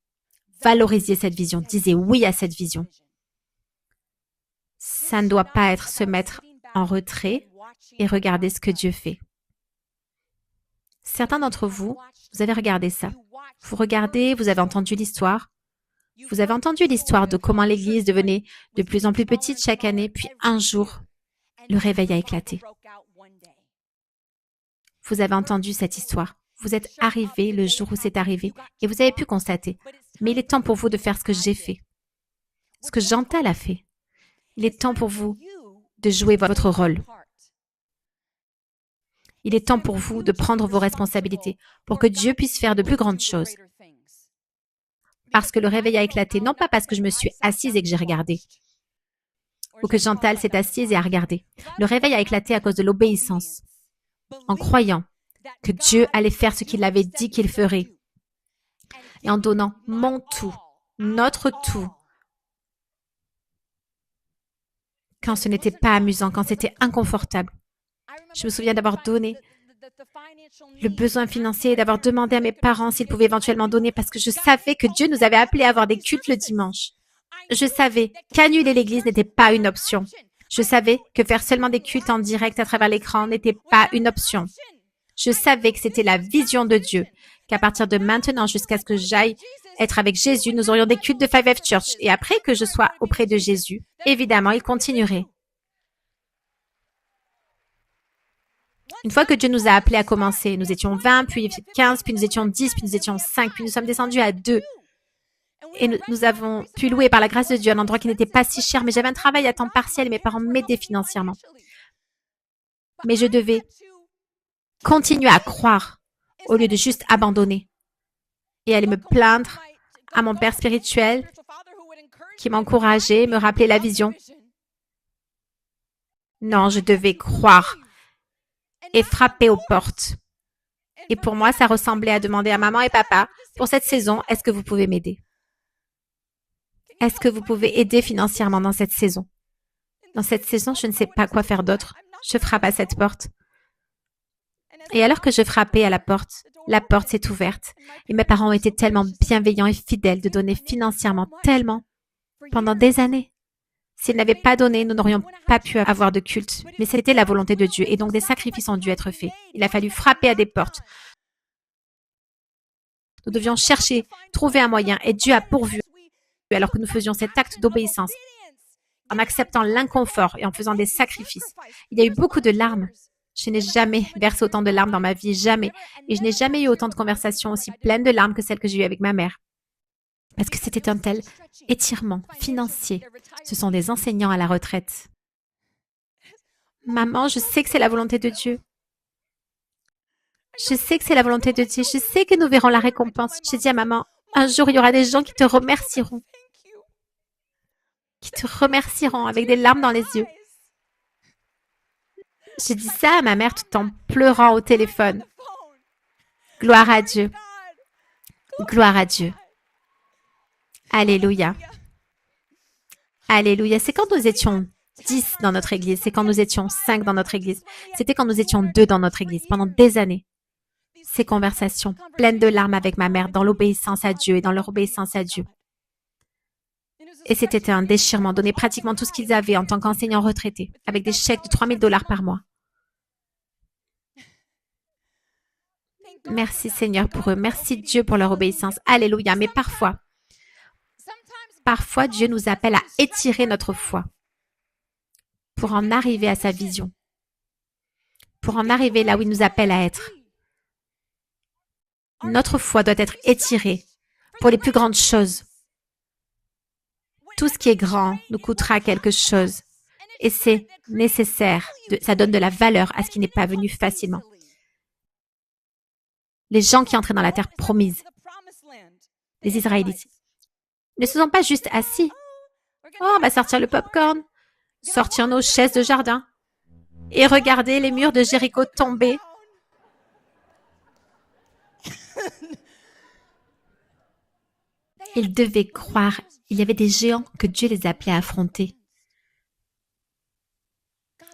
valorisiez cette vision, disiez oui à cette vision. Ça ne doit pas être se mettre en retrait et regarder ce que Dieu fait. Certains d'entre vous, vous avez regardé ça. Vous regardez, vous avez entendu l'histoire. Vous avez entendu l'histoire de comment l'Église devenait de plus en plus petite chaque année, puis un jour, le réveil a éclaté. Vous avez entendu cette histoire. Vous êtes arrivé le jour où c'est arrivé et vous avez pu constater. Mais il est temps pour vous de faire ce que j'ai fait, ce que Chantal a fait. Il est temps pour vous de jouer votre rôle. Il est temps pour vous de prendre vos responsabilités pour que Dieu puisse faire de plus grandes choses. Parce que le réveil a éclaté, non pas parce que je me suis assise et que j'ai regardé, ou que Chantal s'est assise et a regardé. Le réveil a éclaté à cause de l'obéissance, en croyant que Dieu allait faire ce qu'il avait dit qu'il ferait, et en donnant mon tout, notre tout, quand ce n'était pas amusant, quand c'était inconfortable. Je me souviens d'avoir donné le besoin financier et d'avoir demandé à mes parents s'ils pouvaient éventuellement donner parce que je savais que Dieu nous avait appelés à avoir des cultes le dimanche. Je savais qu'annuler l'église n'était pas une option. Je savais que faire seulement des cultes en direct à travers l'écran n'était pas une option. Je savais que c'était la vision de Dieu, qu'à partir de maintenant jusqu'à ce que j'aille être avec Jésus, nous aurions des cultes de 5F Church. Et après que je sois auprès de Jésus, évidemment, il continuerait. Une fois que Dieu nous a appelés à commencer, nous étions 20, puis 15, puis nous étions 10, puis nous étions 5, puis nous sommes descendus à 2. Et nous avons pu louer par la grâce de Dieu un endroit qui n'était pas si cher, mais j'avais un travail à temps partiel et mes parents m'aidaient financièrement. Mais je devais continuer à croire au lieu de juste abandonner et aller me plaindre à mon père spirituel qui m'encourageait, me rappelait la vision. Non, je devais croire et frapper aux portes. Et pour moi, ça ressemblait à demander à maman et papa, pour cette saison, est-ce que vous pouvez m'aider? Est-ce que vous pouvez aider financièrement dans cette saison? Dans cette saison, je ne sais pas quoi faire d'autre. Je frappe à cette porte. Et alors que je frappais à la porte s'est ouverte. Et mes parents ont été tellement bienveillants et fidèles de donner financièrement tellement pendant des années. S'ils n'avaient pas donné, nous n'aurions pas pu avoir de culte. Mais c'était la volonté de Dieu et donc des sacrifices ont dû être faits. Il a fallu frapper à des portes. Nous devions chercher, trouver un moyen et Dieu a pourvu alors que nous faisions cet acte d'obéissance en acceptant l'inconfort et en faisant des sacrifices. Il y a eu beaucoup de larmes. Je n'ai jamais versé autant de larmes dans ma vie, jamais. Et je n'ai jamais eu autant de conversations aussi pleines de larmes que celles que j'ai eues avec ma mère. Parce que c'était un tel étirement financier. Ce sont des enseignants à la retraite. Maman, je sais que c'est la volonté de Dieu. Je sais que c'est la volonté de Dieu. Je sais que nous verrons la récompense. J'ai dit à maman, un jour, il y aura des gens qui te remercieront. Qui te remercieront avec des larmes dans les yeux. J'ai dit ça à ma mère tout en pleurant au téléphone. Gloire à Dieu. Gloire à Dieu. Alléluia. Alléluia. C'est quand nous étions 10 dans notre église. C'est quand nous étions 5 dans notre église. C'était quand nous étions 2 dans notre église. Pendant des années. Ces conversations pleines de larmes avec ma mère dans l'obéissance à Dieu et dans leur obéissance à Dieu. Et c'était un déchirement, donner pratiquement tout ce qu'ils avaient en tant qu'enseignants retraités, avec des chèques de 3 000 $ par mois. Merci Seigneur pour eux. Merci Dieu pour leur obéissance. Alléluia. Mais parfois Dieu nous appelle à étirer notre foi pour en arriver à sa vision, pour en arriver là où il nous appelle à être. Notre foi doit être étirée pour les plus grandes choses. Tout ce qui est grand nous coûtera quelque chose. Et c'est nécessaire. Ça donne de la valeur à ce qui n'est pas venu facilement. Les gens qui entraient dans la terre promise, les Israélites, ne se sont pas juste assis. Oh, on va sortir le popcorn, sortir nos chaises de jardin et regarder les murs de Jéricho tomber. Ils devaient croire. Il y avait des géants que Dieu les appelait à affronter.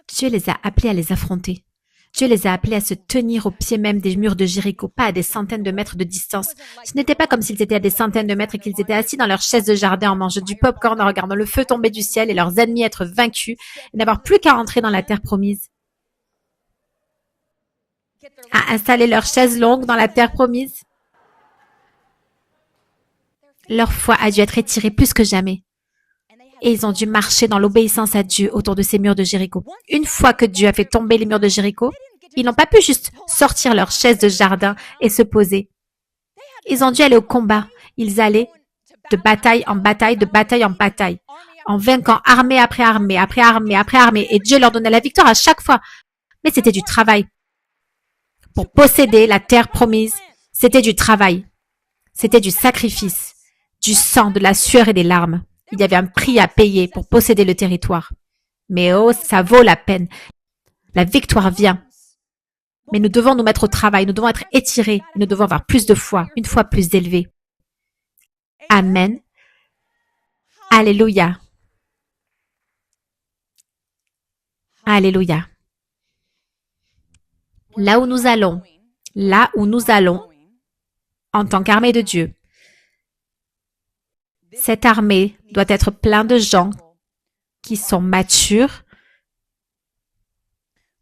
Dieu les a appelés à les affronter. Dieu les a appelés à se tenir au pied même des murs de Jéricho, pas à des centaines de mètres de distance. Ce n'était pas comme s'ils étaient à des centaines de mètres et qu'ils étaient assis dans leurs chaises de jardin en mangeant du popcorn, en regardant le feu tomber du ciel et leurs ennemis être vaincus et n'avoir plus qu'à entrer dans la terre promise. À installer leurs chaises longues dans la terre promise. Leur foi a dû être étirée plus que jamais. Et ils ont dû marcher dans l'obéissance à Dieu autour de ces murs de Jéricho. Une fois que Dieu a fait tomber les murs de Jéricho, ils n'ont pas pu juste sortir leurs chaises de jardin et se poser. Ils ont dû aller au combat. Ils allaient de bataille en bataille, de bataille en bataille, en vainquant armée après armée, après armée, après armée. Et Dieu leur donnait la victoire à chaque fois. Mais c'était du travail. Pour posséder la terre promise, c'était du travail. C'était du sacrifice, du sang, de la sueur et des larmes. Il y avait un prix à payer pour posséder le territoire. Mais oh, ça vaut la peine. La victoire vient. Mais nous devons nous mettre au travail, nous devons être étirés, nous devons avoir plus de foi, une foi plus élevée. Amen. Alléluia. Alléluia. Là où nous allons, en tant qu'armée de Dieu, cette armée doit être pleine de gens qui sont matures,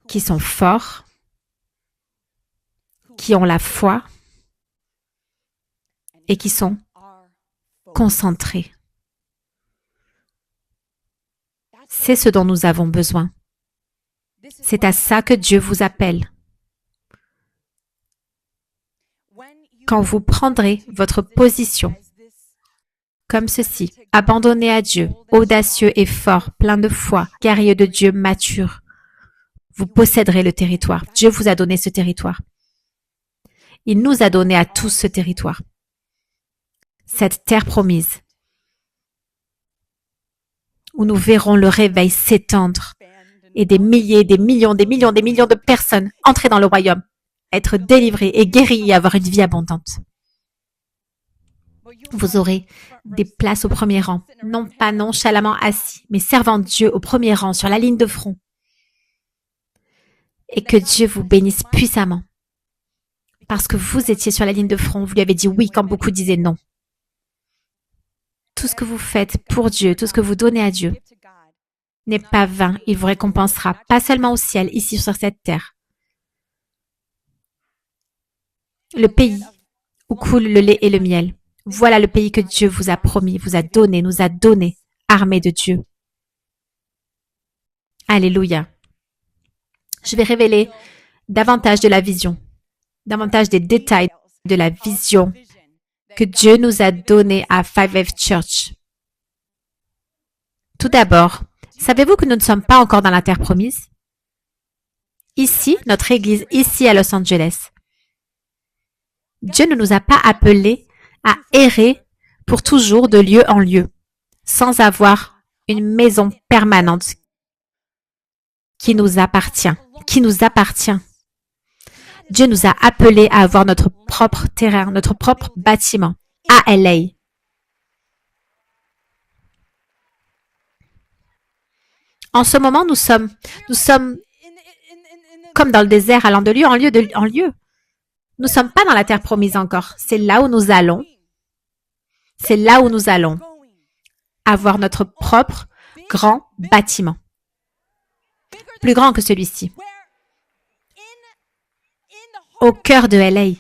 qui sont forts, qui ont la foi et qui sont concentrés. C'est ce dont nous avons besoin. C'est à ça que Dieu vous appelle. Quand vous prendrez votre position comme ceci, abandonné à Dieu, audacieux et fort, plein de foi, guerrier de Dieu mature, vous posséderez le territoire. Dieu vous a donné ce territoire. Il nous a donné à tous ce territoire. Cette terre promise, où nous verrons le réveil s'étendre et des milliers, des millions de personnes entrer dans le royaume, être délivrées et guéries et avoir une vie abondante. Vous aurez des places au premier rang, non pas nonchalamment assis, mais servant Dieu au premier rang sur la ligne de front. Et que Dieu vous bénisse puissamment. Parce que vous étiez sur la ligne de front, vous lui avez dit oui quand beaucoup disaient non. Tout ce que vous faites pour Dieu, tout ce que vous donnez à Dieu, n'est pas vain. Il vous récompensera, pas seulement au ciel, ici sur cette terre. Le pays où coule le lait et le miel. Voilà le pays que Dieu vous a promis, vous a donné, nous a donné, armée de Dieu. Alléluia. Je vais révéler davantage de la vision, davantage des détails de la vision que Dieu nous a donnée à 5F Church. Tout d'abord, savez-vous que nous ne sommes pas encore dans la terre promise? Ici, notre église, ici à Los Angeles. Dieu ne nous a pas appelés à errer pour toujours de lieu en lieu, sans avoir une maison permanente qui nous appartient, Dieu nous a appelés à avoir notre propre terrain, notre propre bâtiment à LA. En ce moment, nous sommes comme dans le désert, allant de lieu en lieu. Nous ne sommes pas dans la terre promise encore. C'est là où nous allons. C'est là où nous allons avoir notre propre grand bâtiment. Plus grand que celui-ci. Au cœur de LA.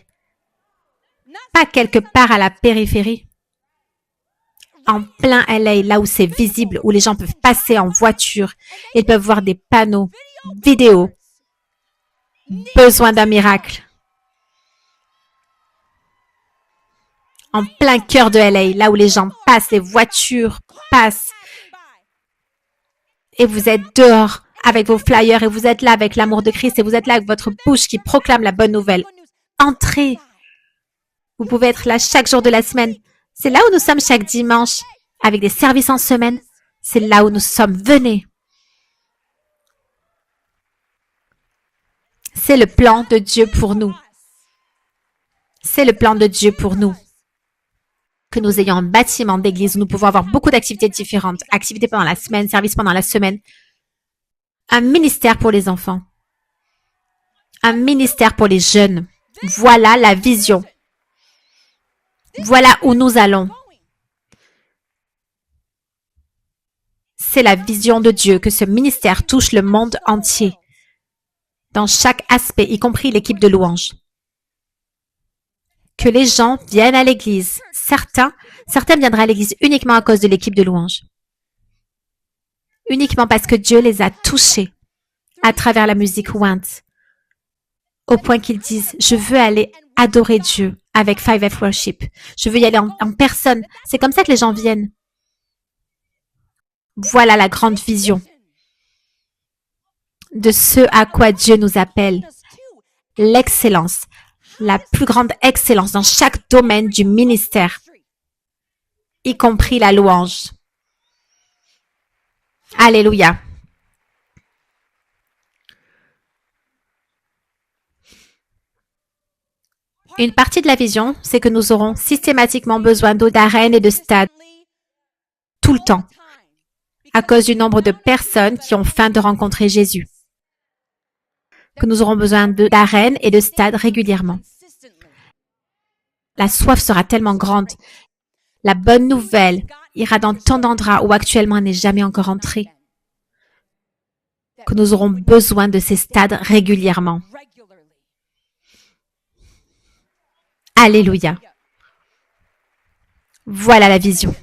Pas quelque part à la périphérie. en plein LA, là où c'est visible, où les gens peuvent passer en voiture. Ils peuvent voir des panneaux vidéo. Besoin d'un miracle. En plein cœur de LA, là où les gens passent, les voitures passent. Et vous êtes dehors avec vos flyers et vous êtes là avec l'amour de Christ et vous êtes là avec votre bouche qui proclame la bonne nouvelle. Entrez. Vous pouvez être là chaque jour de la semaine. C'est là où nous sommes chaque dimanche, avec des services en semaine. C'est là où nous sommes. Venez. C'est le plan de Dieu pour nous. C'est le plan de Dieu pour nous. Que nous ayons un bâtiment d'église où nous pouvons avoir beaucoup d'activités différentes. Activités pendant la semaine, services pendant la semaine. Un ministère pour les enfants. Un ministère pour les jeunes. Voilà la vision. Voilà où nous allons. C'est la vision de Dieu que ce ministère touche le monde entier. Dans chaque aspect, y compris l'équipe de louange. Que les gens viennent à l'église. Certains viendraient à l'église uniquement à cause de l'équipe de louange. Uniquement parce que Dieu les a touchés à travers la musique Went. Au point qu'ils disent, je veux aller adorer Dieu avec 5F Worship. Je veux y aller en personne. C'est comme ça que les gens viennent. Voilà la grande vision de ce à quoi Dieu nous appelle. L'excellence. La plus grande excellence dans chaque domaine du ministère, y compris la louange. Alléluia. Une partie de la vision, c'est que nous aurons systématiquement besoin d'eau d'arène et de stade tout le temps, à cause du nombre de personnes qui ont faim de rencontrer Jésus. Que nous aurons besoin d'arène et de stade régulièrement. La soif sera tellement grande. La bonne nouvelle ira dans tant d'endroits où actuellement elle n'est jamais encore entrée. Que nous aurons besoin de ces stades régulièrement. Alléluia. Voilà la vision.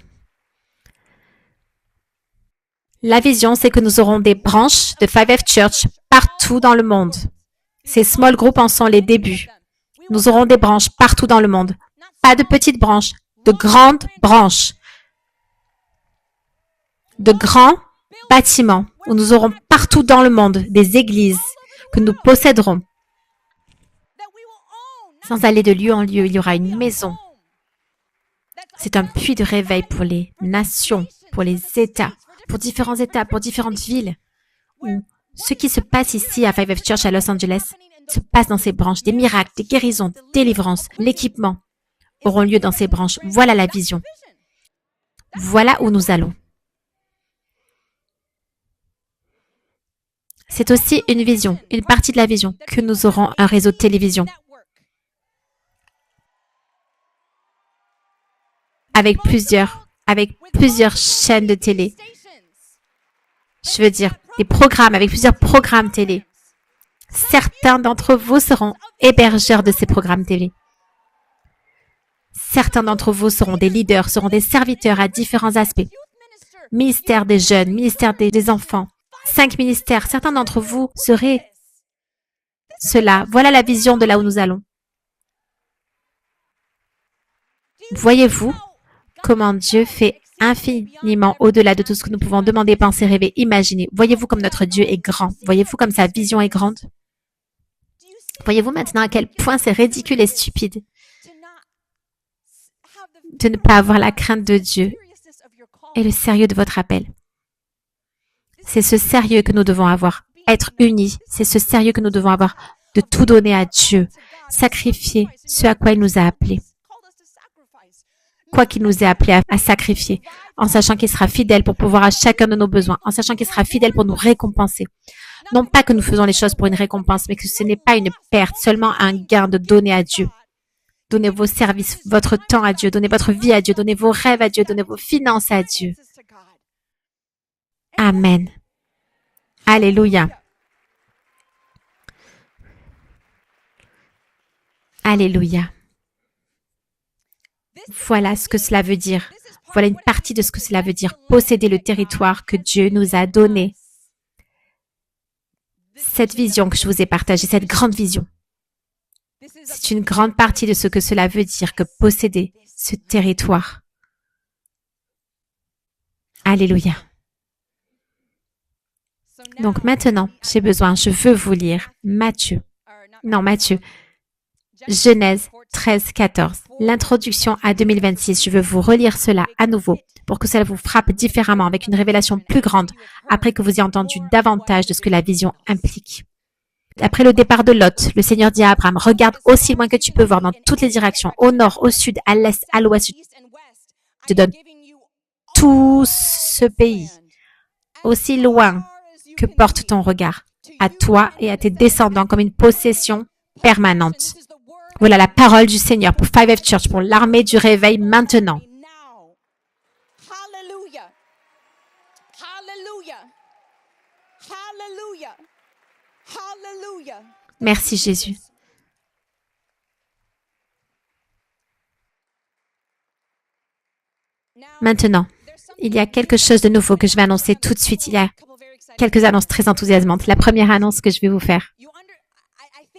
La vision, c'est que nous aurons des branches de 5F Church partout dans le monde. Ces small groups en sont les débuts. Nous aurons des branches partout dans le monde. Pas de petites branches, de grandes branches. De grands bâtiments où nous aurons partout dans le monde des églises que nous posséderons. Sans aller de lieu en lieu, il y aura une maison. C'est un puits de réveil pour les nations, pour les États, pour différentes villes. Où ce qui se passe ici à 5F Church à Los Angeles se passe dans ces branches. Des miracles, des guérisons, des délivrances, l'équipement auront lieu dans ces branches. Voilà la vision. Voilà où nous allons. C'est aussi une vision, une partie de la vision, que nous aurons un réseau de télévision. Avec plusieurs chaînes de télé. Je veux dire, des programmes, avec plusieurs programmes télé. Certains d'entre vous seront hébergeurs de ces programmes télé. Certains d'entre vous seront des leaders, seront des serviteurs à différents aspects. Ministère des jeunes, ministère des enfants. 5 ministères. Certains d'entre vous seraient cela. Voilà la vision de là où nous allons. Voyez-vous comment Dieu fait infiniment au-delà de tout ce que nous pouvons demander, penser, rêver, imaginer. Voyez-vous comme notre Dieu est grand. Voyez-vous comme sa vision est grande. Voyez-vous maintenant à quel point c'est ridicule et stupide de ne pas avoir la crainte de Dieu et le sérieux de votre appel. C'est ce sérieux que nous devons avoir. Être unis, c'est ce sérieux que nous devons avoir de tout donner à Dieu, sacrifier ce à quoi il nous a appelés. Quoi qu'il nous ait appelés à sacrifier, en sachant qu'il sera fidèle pour pouvoir à chacun de nos besoins, en sachant qu'il sera fidèle pour nous récompenser. Non pas que nous faisons les choses pour une récompense, mais que ce n'est pas une perte, seulement un gain de donner à Dieu. Donnez vos services, votre temps à Dieu, donnez votre vie à Dieu, donnez vos rêves à Dieu, donnez vos finances à Dieu. Amen. Alléluia. Alléluia. Voilà ce que cela veut dire. Voilà une partie de ce que cela veut dire, posséder le territoire que Dieu nous a donné. Cette vision que je vous ai partagée, cette grande vision, c'est une grande partie de ce que cela veut dire que posséder ce territoire. Alléluia. Donc maintenant, je veux vous lire Matthieu, Genèse 13, 14. L'introduction à 2026, je veux vous relire cela à nouveau pour que cela vous frappe différemment avec une révélation plus grande après que vous ayez entendu davantage de ce que la vision implique. Après le départ de Lot, le Seigneur dit à Abraham, regarde aussi loin que tu peux voir dans toutes les directions, au nord, au sud, à l'est, à l'ouest. Je te donne tout ce pays, aussi loin que porte ton regard, à toi et à tes descendants comme une possession permanente. Voilà la parole du Seigneur pour 5F Church, pour l'armée du réveil maintenant. Hallelujah. Hallelujah. Hallelujah. Hallelujah. Merci Jésus. Maintenant, il y a quelque chose de nouveau que je vais annoncer tout de suite. Il y a quelques annonces très enthousiasmantes. La première annonce que je vais vous faire.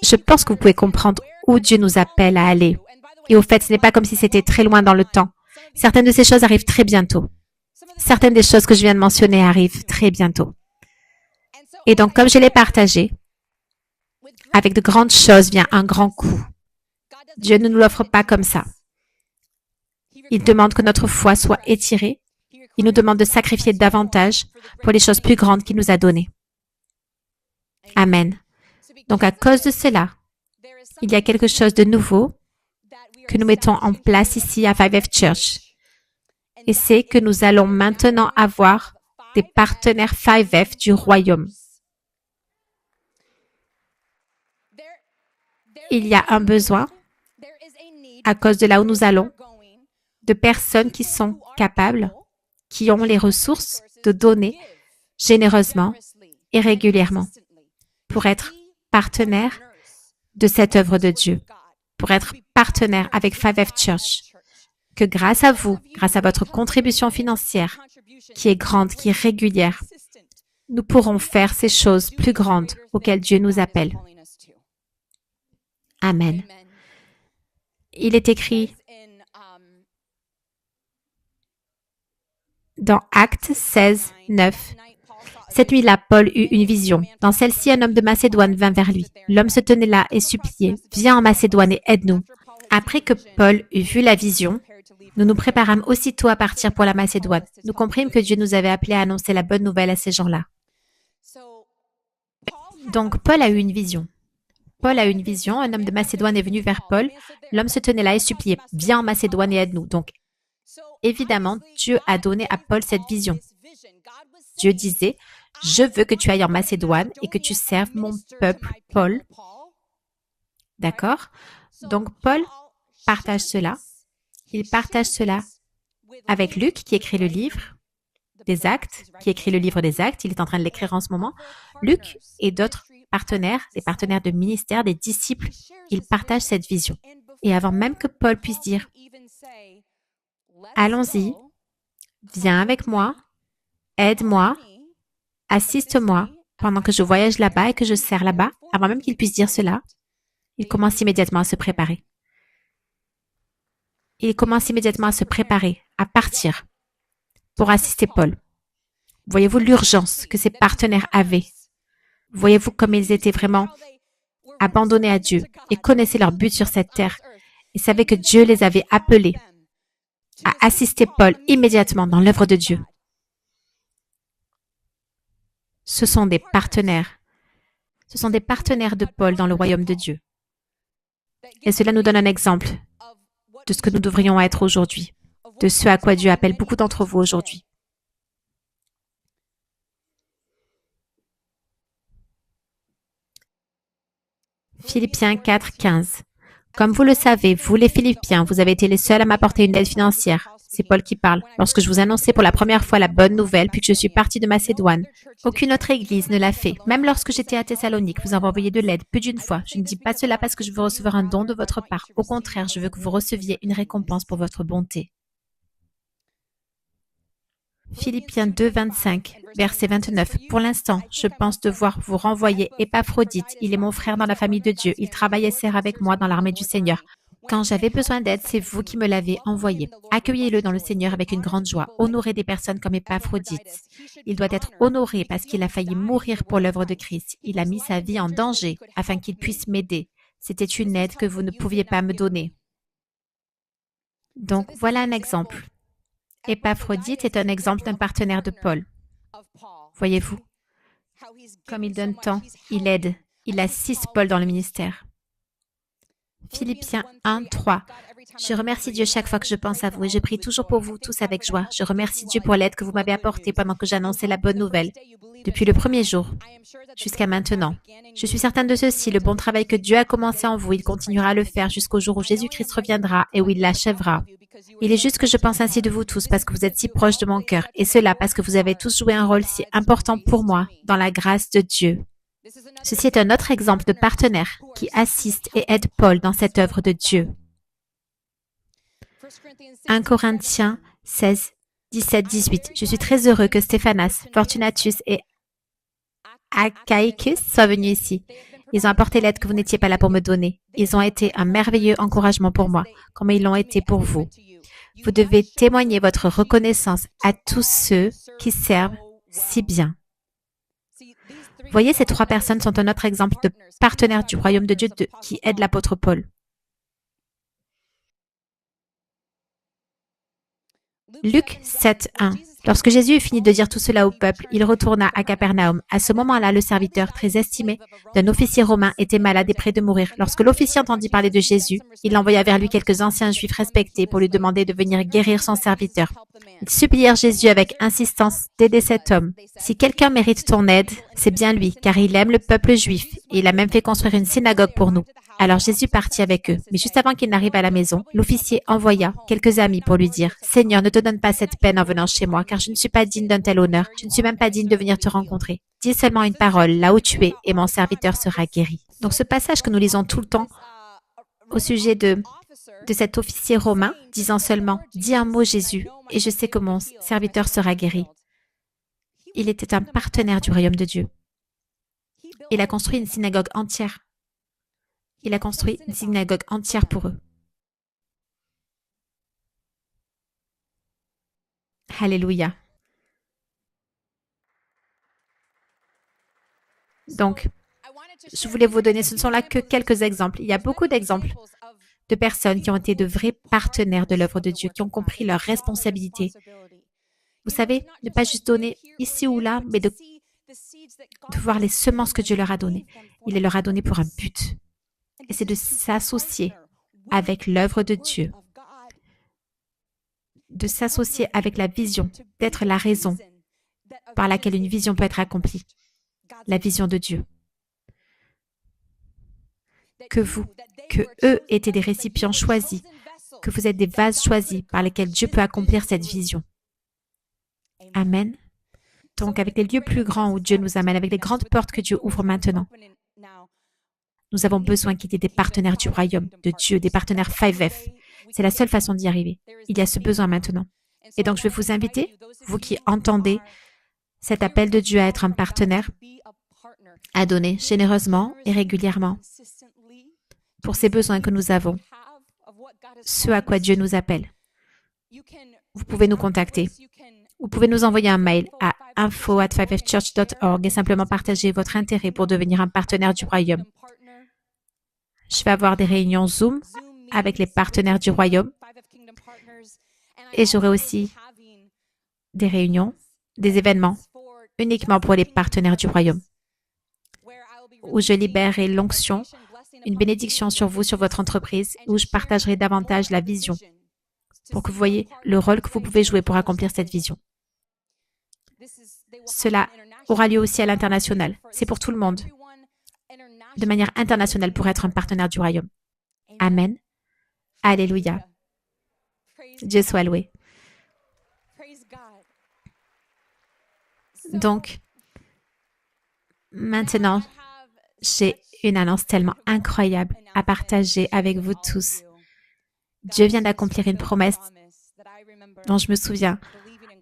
Je pense que vous pouvez comprendre où Dieu nous appelle à aller. Et au fait, ce n'est pas comme si c'était très loin dans le temps. Certaines de ces choses arrivent très bientôt. Certaines des choses que je viens de mentionner arrivent très bientôt. Et donc, comme je l'ai partagé, avec de grandes choses vient un grand coup. Dieu ne nous l'offre pas comme ça. Il demande que notre foi soit étirée. Il nous demande de sacrifier davantage pour les choses plus grandes qu'il nous a données. Amen. Donc, à cause de cela, il y a quelque chose de nouveau que nous mettons en place ici à 5F Church. Et c'est que nous allons maintenant avoir des partenaires 5F du royaume. Il y a un besoin, à cause de là où nous allons, de personnes qui sont capables, qui ont les ressources de donner généreusement et régulièrement pour être partenaires de cette œuvre de Dieu, pour être partenaires avec 5F Church, que grâce à vous, grâce à votre contribution financière, qui est grande, qui est régulière, nous pourrons faire ces choses plus grandes auxquelles Dieu nous appelle. Amen. Il est écrit dans Actes 16, 9. Cette nuit-là, Paul eut une vision. Dans celle-ci, un homme de Macédoine vint vers lui. L'homme se tenait là et suppliait, « Viens en Macédoine et aide-nous. » Après que Paul eut vu la vision, nous nous préparâmes aussitôt à partir pour la Macédoine. Nous comprîmes que Dieu nous avait appelés à annoncer la bonne nouvelle à ces gens-là. Donc, Paul a eu une vision. Paul a eu une vision, un homme de Macédoine est venu vers Paul. L'homme se tenait là et suppliait, « Viens en Macédoine et aide-nous. » Donc, évidemment, Dieu a donné à Paul cette vision. Dieu disait, « Je veux que tu ailles en Macédoine et que tu serves mon peuple, Paul. » D'accord? Donc, Paul partage cela. Il partage cela avec Luc, qui écrit le livre des Actes, qui écrit le livre des Actes. Il est en train de l'écrire en ce moment. Luc et d'autres partenaires, des partenaires de ministère, des disciples, ils partagent cette vision. Et avant même que Paul puisse dire, « Allons-y, viens avec moi, aide-moi, assiste-moi pendant que je voyage là-bas et que je sers là-bas », avant même qu'il puisse dire cela, il commence immédiatement à se préparer. Il commence immédiatement à se préparer, à partir pour assister Paul. Voyez-vous l'urgence que ses partenaires avaient? Voyez-vous comme ils étaient vraiment abandonnés à Dieu et connaissaient leur but sur cette terre et savaient que Dieu les avait appelés à assister Paul immédiatement dans l'œuvre de Dieu. Ce sont des partenaires. Ce sont des partenaires de Paul dans le royaume de Dieu. Et cela nous donne un exemple de ce que nous devrions être aujourd'hui, de ce à quoi Dieu appelle beaucoup d'entre vous aujourd'hui. Philippiens 4, 15. Comme vous le savez, vous les Philippiens, vous avez été les seuls à m'apporter une aide financière. C'est Paul qui parle. Lorsque je vous annonçais pour la première fois la bonne nouvelle, puis que je suis partie de Macédoine, aucune autre église ne l'a fait. Même lorsque j'étais à Thessalonique, vous avez envoyé de l'aide plus d'une fois. Je ne dis pas cela parce que je veux recevoir un don de votre part. Au contraire, je veux que vous receviez une récompense pour votre bonté. Philippiens 2, 25, verset 29. Pour l'instant, je pense devoir vous renvoyer Épaphrodite. Il est mon frère dans la famille de Dieu. Il travaille et sert avec moi dans l'armée du Seigneur. Quand j'avais besoin d'aide, c'est vous qui me l'avez envoyé. Accueillez-le dans le Seigneur avec une grande joie. Honorez des personnes comme Épaphrodite. Il doit être honoré parce qu'il a failli mourir pour l'œuvre de Christ. Il a mis sa vie en danger afin qu'il puisse m'aider. C'était une aide que vous ne pouviez pas me donner. Donc, voilà un exemple. Épaphrodite est un exemple d'un partenaire de Paul. Voyez-vous, comme il donne tant, il aide. Il assiste Paul dans le ministère. Philippiens 1, 3. Je remercie Dieu chaque fois que je pense à vous et je prie toujours pour vous tous avec joie. Je remercie Dieu pour l'aide que vous m'avez apportée pendant que j'annonçais la bonne nouvelle. Depuis le premier jour jusqu'à maintenant. Je suis certaine de ceci, le bon travail que Dieu a commencé en vous, il continuera à le faire jusqu'au jour où Jésus-Christ reviendra et où il l'achèvera. Il est juste que je pense ainsi de vous tous parce que vous êtes si proches de mon cœur et cela parce que vous avez tous joué un rôle si important pour moi dans la grâce de Dieu. Ceci est un autre exemple de partenaire qui assiste et aide Paul dans cette œuvre de Dieu. 1 Corinthiens 16, 17, 18. Je suis très heureux que Stéphanas, Fortunatus et Achaïcus soient venus ici. Ils ont apporté l'aide que vous n'étiez pas là pour me donner. Ils ont été un merveilleux encouragement pour moi, comme ils l'ont été pour vous. Vous devez témoigner votre reconnaissance à tous ceux qui servent si bien. Voyez, ces trois personnes sont un autre exemple de partenaires du royaume de Dieu qui aident l'apôtre Paul. Luc 7, 1. Lorsque Jésus eut fini de dire tout cela au peuple, il retourna à Capernaum. À ce moment-là, le serviteur, très estimé, d'un officier romain était malade et près de mourir. Lorsque l'officier entendit parler de Jésus, il envoya vers lui quelques anciens juifs respectés pour lui demander de venir guérir son serviteur. Ils supplièrent Jésus avec insistance d'aider cet homme. Si quelqu'un mérite ton aide, c'est bien lui, car il aime le peuple juif et il a même fait construire une synagogue pour nous. Alors Jésus partit avec eux, mais juste avant qu'il n'arrive à la maison, l'officier envoya quelques amis pour lui dire « Seigneur, ne te donne pas cette peine en venant chez moi, car je ne suis pas digne d'un tel honneur, je ne suis même pas digne de venir te rencontrer. Dis seulement une parole, là où tu es, et mon serviteur sera guéri. » Donc ce passage que nous lisons tout le temps au sujet de cet officier romain, disant seulement « Dis un mot Jésus, et je sais que mon serviteur sera guéri. » Il était un partenaire du royaume de Dieu. Il a construit une synagogue entière. Il a construit une synagogue entière pour eux. Alléluia. Donc, je voulais vous donner, ce ne sont là que quelques exemples. Il y a beaucoup d'exemples de personnes qui ont été de vrais partenaires de l'œuvre de Dieu, qui ont compris leur responsabilité. Vous savez, ne pas juste donner ici ou là, mais de voir les semences que Dieu leur a données. Il les leur a données pour un but. Et c'est de s'associer avec l'œuvre de Dieu, de s'associer avec la vision, d'être la raison par laquelle une vision peut être accomplie, la vision de Dieu. Que eux étaient des récipients choisis, que vous êtes des vases choisis par lesquels Dieu peut accomplir cette vision. Amen. Donc, avec les lieux plus grands où Dieu nous amène, avec les grandes portes que Dieu ouvre maintenant, nous avons besoin qu'il y ait des partenaires du royaume de Dieu, des partenaires 5F. C'est la seule façon d'y arriver. Il y a ce besoin maintenant. Et donc, je vais vous inviter, vous qui entendez cet appel de Dieu à être un partenaire, à donner généreusement et régulièrement pour ces besoins que nous avons, ce à quoi Dieu nous appelle. Vous pouvez nous contacter. Vous pouvez nous envoyer un mail à info@5fchurch.org et simplement partager votre intérêt pour devenir un partenaire du royaume. Je vais avoir des réunions Zoom avec les partenaires du royaume et j'aurai aussi des réunions, des événements uniquement pour les partenaires du royaume où je libérerai l'onction, une bénédiction sur vous, sur votre entreprise, où je partagerai davantage la vision pour que vous voyez le rôle que vous pouvez jouer pour accomplir cette vision. Cela aura lieu aussi à l'international. C'est pour tout le monde. De manière internationale pour être un partenaire du royaume. Amen. Alléluia. Dieu soit loué. Donc, maintenant, j'ai une annonce tellement incroyable à partager avec vous tous. Dieu vient d'accomplir une promesse dont je me souviens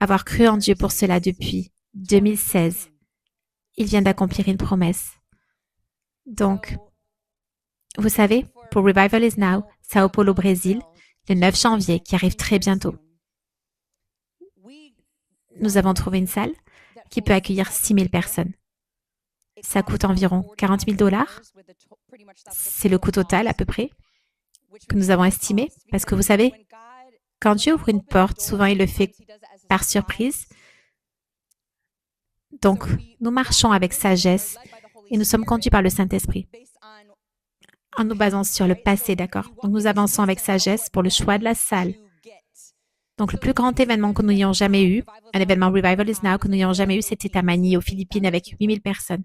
avoir cru en Dieu pour cela depuis 2016. Il vient d'accomplir une promesse. Donc, vous savez, pour Revival is Now, Sao Paulo, Brésil, le 9 janvier, qui arrive très bientôt, nous avons trouvé une salle qui peut accueillir 6 000 personnes. Ça coûte environ 40 000 dollars. C'est le coût total à peu près que nous avons estimé. Parce que vous savez, quand Dieu ouvre une porte, souvent il le fait par surprise. Donc, nous marchons avec sagesse et nous sommes conduits par le Saint-Esprit en nous basant sur le passé, d'accord? Donc, nous avançons avec sagesse pour le choix de la salle. Donc, le plus grand événement que nous n'ayons jamais eu, un événement Revival is Now que nous n'ayons jamais eu, c'était à Manille, aux Philippines, avec 8 000 personnes.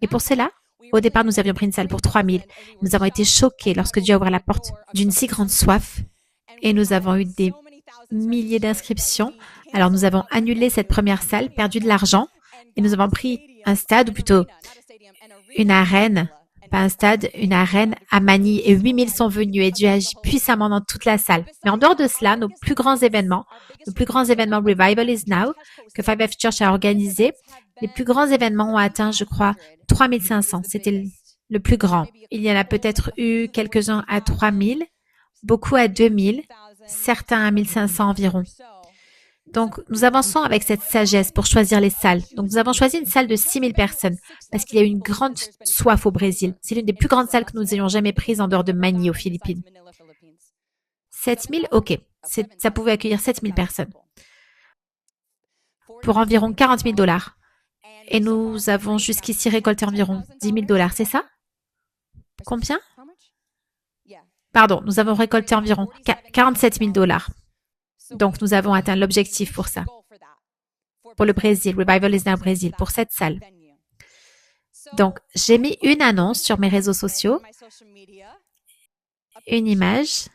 Et pour cela, au départ, nous avions pris une salle pour 3 000. Nous avons été choqués lorsque Dieu a ouvert la porte d'une si grande soif et nous avons eu des milliers d'inscriptions. Alors, nous avons annulé cette première salle, perdu de l'argent et nous avons pris un stade, ou plutôt une arène, pas un stade, une arène à Manille et 8 000 sont venus et Dieu agit puissamment dans toute la salle. Mais en dehors de cela, nos plus grands événements Revival is Now, que 5F Church a organisé, les plus grands événements ont atteint, je crois, 3 500. C'était le plus grand. Il y en a peut-être eu quelques-uns à 3 000, beaucoup à 2 000, certains à 1 500 environ. Donc, nous avançons avec cette sagesse pour choisir les salles. Donc, nous avons choisi une salle de 6 000 personnes parce qu'il y a eu une grande soif au Brésil. C'est l'une des plus grandes salles que nous ayons jamais prises en dehors de Manille, aux Philippines. 7 000, ok. Ça pouvait accueillir 7 000 personnes pour environ 40 000 dollars. Et nous avons jusqu'ici récolté environ 10 000 dollars, c'est ça? Combien? Pardon, nous avons récolté environ 47 000 dollars. Donc, nous avons atteint l'objectif pour ça. Pour le Brésil, Revival is Now Brésil, pour cette salle. Donc, j'ai mis une annonce sur mes réseaux sociaux, une image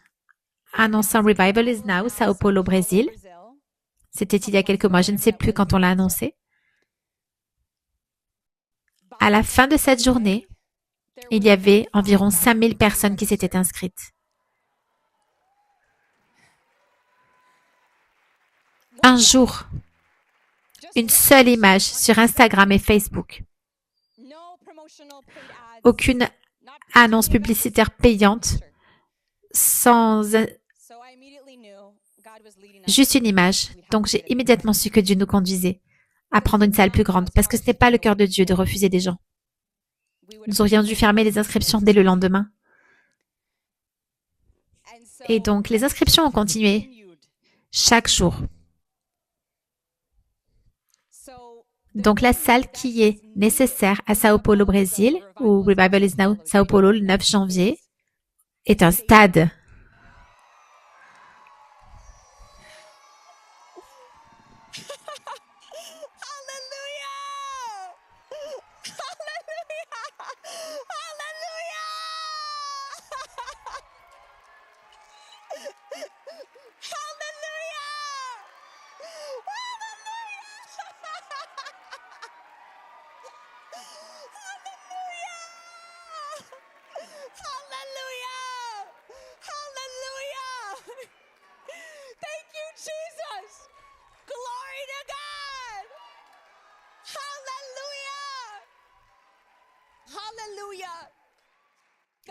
annonçant Revival is Now, Sao Paulo, Brésil. C'était il y a quelques mois, je ne sais plus quand on l'a annoncé. À la fin de cette journée, il y avait environ 5 000 personnes qui s'étaient inscrites. Un jour, une seule image sur Instagram et Facebook. Aucune annonce publicitaire payante, juste une image. Donc, j'ai immédiatement su que Dieu nous conduisait à prendre une salle plus grande parce que ce n'est pas le cœur de Dieu de refuser des gens. Nous aurions dû fermer les inscriptions dès le lendemain. Et donc, les inscriptions ont continué chaque jour. Donc, la salle qui est nécessaire à Sao Paulo, Brésil, où Revival is Now, Sao Paulo, le 9 janvier, est un stade.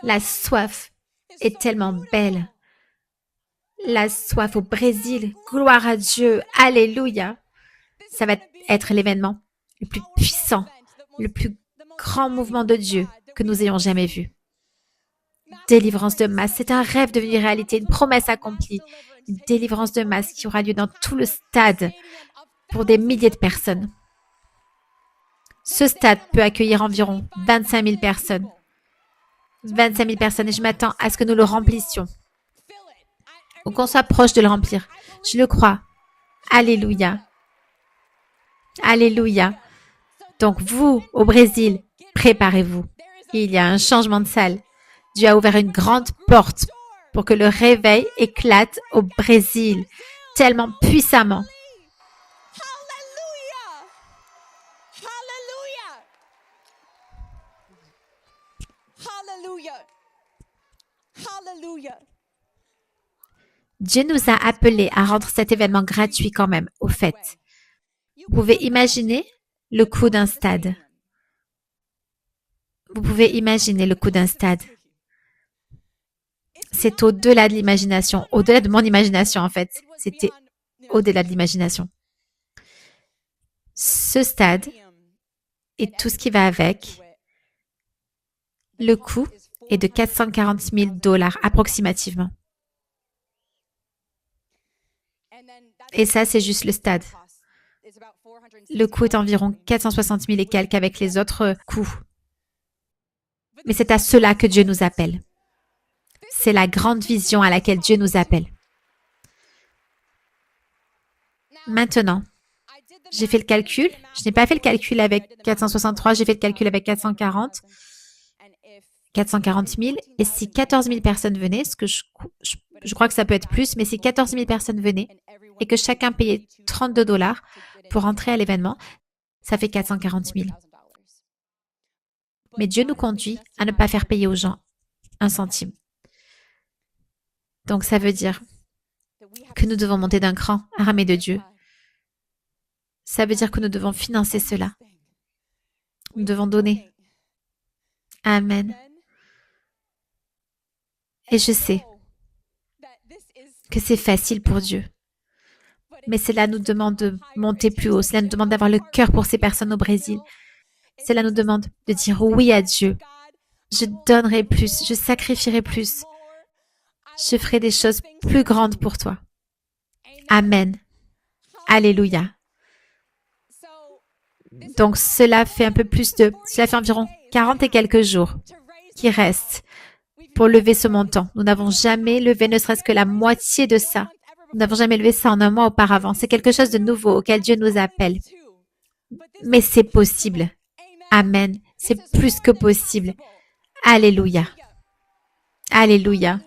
La soif est tellement belle. La soif au Brésil. Gloire à Dieu. Alléluia. Ça va être l'événement le plus puissant, le plus grand mouvement de Dieu que nous ayons jamais vu. Délivrance de masse. C'est un rêve devenu réalité, une promesse accomplie. Une délivrance de masse qui aura lieu dans tout le stade pour des milliers de personnes. Ce stade peut accueillir environ 25 000 personnes. 25 000 personnes et je m'attends à ce que nous le remplissions. Ou qu'on soit proche de le remplir. Je le crois. Alléluia. Alléluia. Donc vous, au Brésil, préparez-vous. Il y a un changement de salle. Dieu a ouvert une grande porte pour que le réveil éclate au Brésil tellement puissamment. Dieu nous a appelés à rendre cet événement gratuit quand même, au fait. Vous pouvez imaginer le coût d'un stade. Vous pouvez imaginer le coût d'un stade. C'est au-delà de l'imagination, au-delà de mon imagination en fait. C'était au-delà de l'imagination. Ce stade et tout ce qui va avec, le coût est de 440 000 $ approximativement. Et ça, c'est juste le stade. Le coût est environ 460 000 et quelques avec les autres coûts. Mais c'est à cela que Dieu nous appelle. C'est la grande vision à laquelle Dieu nous appelle. Maintenant, j'ai fait le calcul. Je n'ai pas fait le calcul avec 463, j'ai fait le calcul avec 440 000. Et si 14 000 personnes venaient, ce que je crois que ça peut être plus, mais si 14 000 personnes venaient et que chacun payait 32 $ pour entrer à l'événement, ça fait 440 000. Mais Dieu nous conduit à ne pas faire payer aux gens un centime. Donc ça veut dire que nous devons monter d'un cran, armés de Dieu. Ça veut dire que nous devons financer cela. Nous devons donner. Amen. Et je sais que c'est facile pour Dieu. Mais cela nous demande de monter plus haut. Cela nous demande d'avoir le cœur pour ces personnes au Brésil. Cela nous demande de dire oui à Dieu. Je donnerai plus, je sacrifierai plus. Je ferai des choses plus grandes pour toi. Amen. Alléluia. Donc cela fait environ 40 et quelques jours qui restent pour lever ce montant. Nous n'avons jamais levé ne serait-ce que la moitié de ça. Nous n'avons jamais levé ça en un mois auparavant. C'est quelque chose de nouveau auquel Dieu nous appelle. Mais c'est possible. Amen. C'est plus que possible. Alléluia. Alléluia.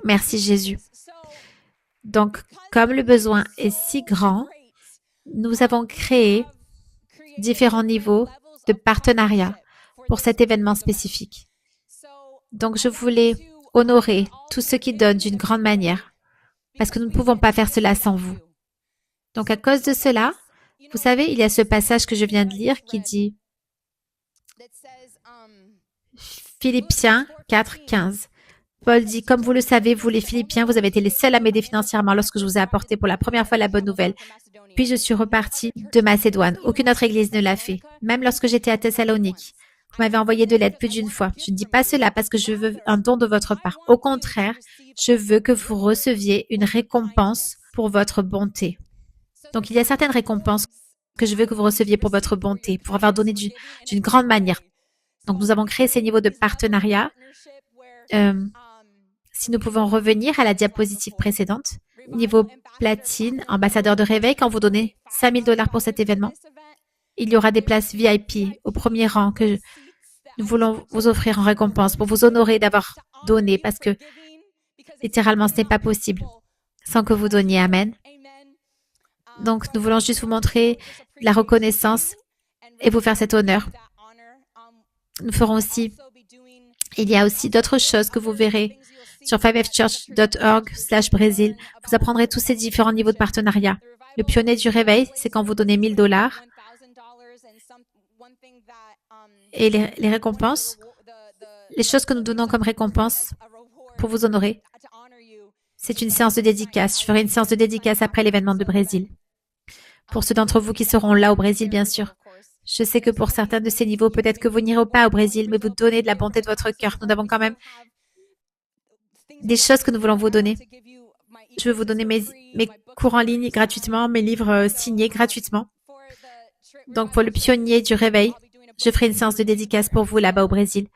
Merci Jésus. Donc, comme le besoin est si grand, nous avons créé différents niveaux de partenariat pour cet événement spécifique. Donc, je voulais honorer tous ceux qui donnent d'une grande manière, parce que nous ne pouvons pas faire cela sans vous. Donc, à cause de cela, vous savez, il y a ce passage que je viens de lire qui dit Philippiens 4, 15. Paul dit, comme vous le savez, vous les Philippiens, vous avez été les seuls à m'aider financièrement lorsque je vous ai apporté pour la première fois la bonne nouvelle. Puis je suis reparti de Macédoine. Aucune autre église ne l'a fait. Même lorsque j'étais à Thessalonique. Vous m'avez envoyé de l'aide plus d'une fois. Je ne dis pas cela parce que je veux un don de votre part. Au contraire, je veux que vous receviez une récompense pour votre bonté. Donc, il y a certaines récompenses que je veux que vous receviez pour votre bonté, pour avoir donné d'une grande manière. Donc, nous avons créé ces niveaux de partenariat. Si nous pouvons revenir à la diapositive précédente, niveau platine, ambassadeur de réveil, quand vous donnez 5 000 $ pour cet événement, il y aura des places VIP au premier rang que nous voulons vous offrir en récompense pour vous honorer d'avoir donné parce que littéralement ce n'est pas possible sans que vous donniez. Amen. Donc nous voulons juste vous montrer la reconnaissance et vous faire cet honneur. Nous ferons aussi, il y a aussi d'autres choses que vous verrez sur 5fchurch.org/Brésil. Vous apprendrez tous ces différents niveaux de partenariat. Le pionnier du réveil, c'est quand vous donnez 1 000 $. Et les récompenses, les choses que nous donnons comme récompense pour vous honorer, c'est une séance de dédicace. Je ferai une séance de dédicace après l'événement de Brésil. Pour ceux d'entre vous qui seront là au Brésil, bien sûr. Je sais que pour certains de ces niveaux, peut-être que vous n'irez pas au Brésil, mais vous donnez de la bonté de votre cœur. Nous avons quand même des choses que nous voulons vous donner. Je veux vous donner mes cours en ligne gratuitement, mes livres signés gratuitement. Donc, pour le pionnier du réveil, je ferai une séance de dédicace pour vous là-bas au Brésil,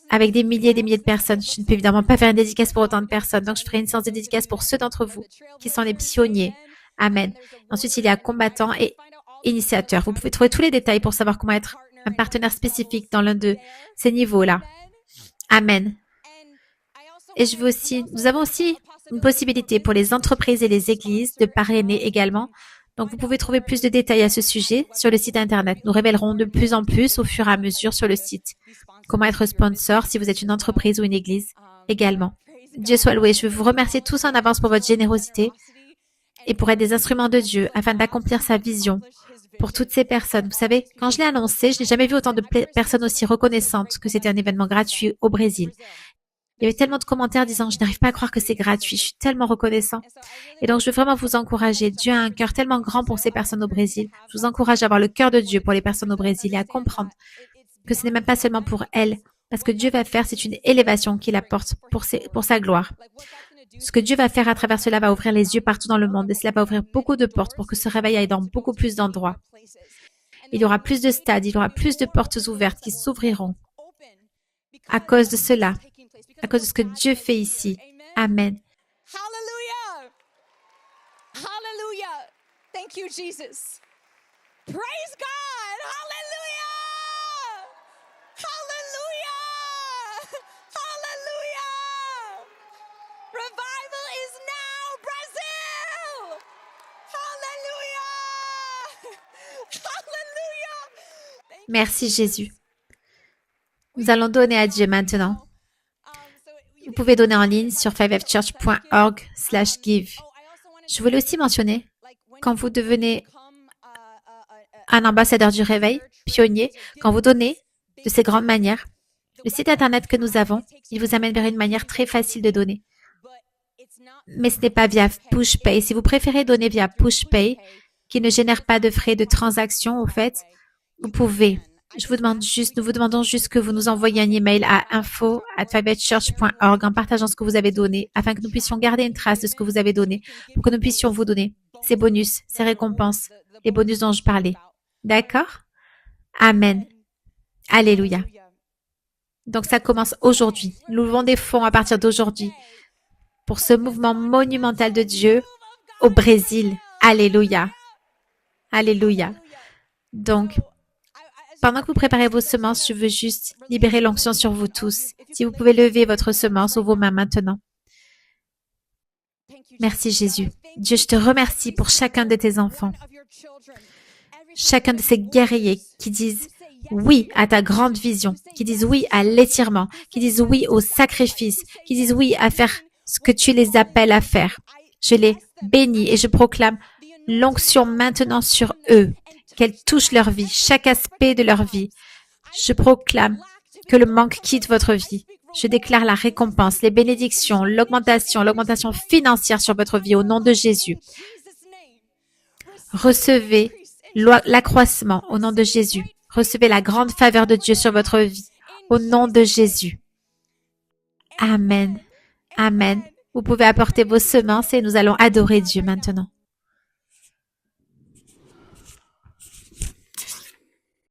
avec des milliers et des milliers de personnes. Je ne peux évidemment pas faire une dédicace pour autant de personnes. Donc, je ferai une séance de dédicace pour ceux d'entre vous qui sont les pionniers. Amen. Ensuite, il y a combattants et initiateurs. Vous pouvez trouver tous les détails pour savoir comment être un partenaire spécifique dans l'un de ces niveaux-là. Amen. Et nous avons aussi une possibilité pour les entreprises et les églises de parrainer également. Donc, vous pouvez trouver plus de détails à ce sujet sur le site Internet. Nous révélerons de plus en plus au fur et à mesure sur le site comment être sponsor si vous êtes une entreprise ou une église également. Dieu soit loué. Je veux vous remercier tous en avance pour votre générosité et pour être des instruments de Dieu afin d'accomplir sa vision pour toutes ces personnes. Vous savez, quand je l'ai annoncé, je n'ai jamais vu autant de personnes aussi reconnaissantes que c'était un événement gratuit au Brésil. Il y avait tellement de commentaires disant « Je n'arrive pas à croire que c'est gratuit, je suis tellement reconnaissant. » Et donc, je veux vraiment vous encourager. Dieu a un cœur tellement grand pour ces personnes au Brésil. Je vous encourage à avoir le cœur de Dieu pour les personnes au Brésil et à comprendre que ce n'est même pas seulement pour elles. Parce que Dieu va faire, c'est une élévation qu'il apporte pour sa gloire. Ce que Dieu va faire à travers cela va ouvrir les yeux partout dans le monde et cela va ouvrir beaucoup de portes pour que ce réveil aille dans beaucoup plus d'endroits. Il y aura plus de stades, il y aura plus de portes ouvertes qui s'ouvriront à cause de cela, à cause de ce que Dieu fait ici. Amen. Hallelujah. Hallelujah. Thank you, Jesus. Praise God. Hallelujah. Hallelujah. Hallelujah. Revival is now, Brazil. Hallelujah. Hallelujah. Merci Jésus. Nous allons donner à Dieu maintenant. Vous pouvez donner en ligne sur 5fchurch.org/give. Je voulais aussi mentionner, quand vous devenez un ambassadeur du réveil, pionnier, quand vous donnez de ces grandes manières, le site internet que nous avons, il vous amène vers une manière très facile de donner. Mais ce n'est pas via PushPay. Si vous préférez donner via PushPay, qui ne génère pas de frais de transaction, au fait, vous pouvez. Nous vous demandons juste que vous nous envoyiez un email à info@5fchurch.org en partageant ce que vous avez donné, afin que nous puissions garder une trace de ce que vous avez donné, pour que nous puissions vous donner ces bonus, ces récompenses, les bonus dont je parlais. D'accord? Amen. Alléluia. Donc ça commence aujourd'hui. Nous levons des fonds à partir d'aujourd'hui pour ce mouvement monumental de Dieu au Brésil. Alléluia. Alléluia. Donc, pendant que vous préparez vos semences, je veux juste libérer l'onction sur vous tous. Si vous pouvez lever votre semence ou vos mains maintenant. Merci Jésus. Dieu, je te remercie pour chacun de tes enfants. Chacun de ces guerriers qui disent oui à ta grande vision, qui disent oui à l'étirement, qui disent oui au sacrifice, qui disent oui à faire ce que tu les appelles à faire. Je les bénis et je proclame l'onction maintenant sur eux, qu'elle touche leur vie, chaque aspect de leur vie. Je proclame que le manque quitte votre vie. Je déclare la récompense, les bénédictions, l'augmentation financière sur votre vie au nom de Jésus. Recevez l'accroissement au nom de Jésus. Recevez la grande faveur de Dieu sur votre vie au nom de Jésus. Amen. Amen. Vous pouvez apporter vos semences et nous allons adorer Dieu maintenant.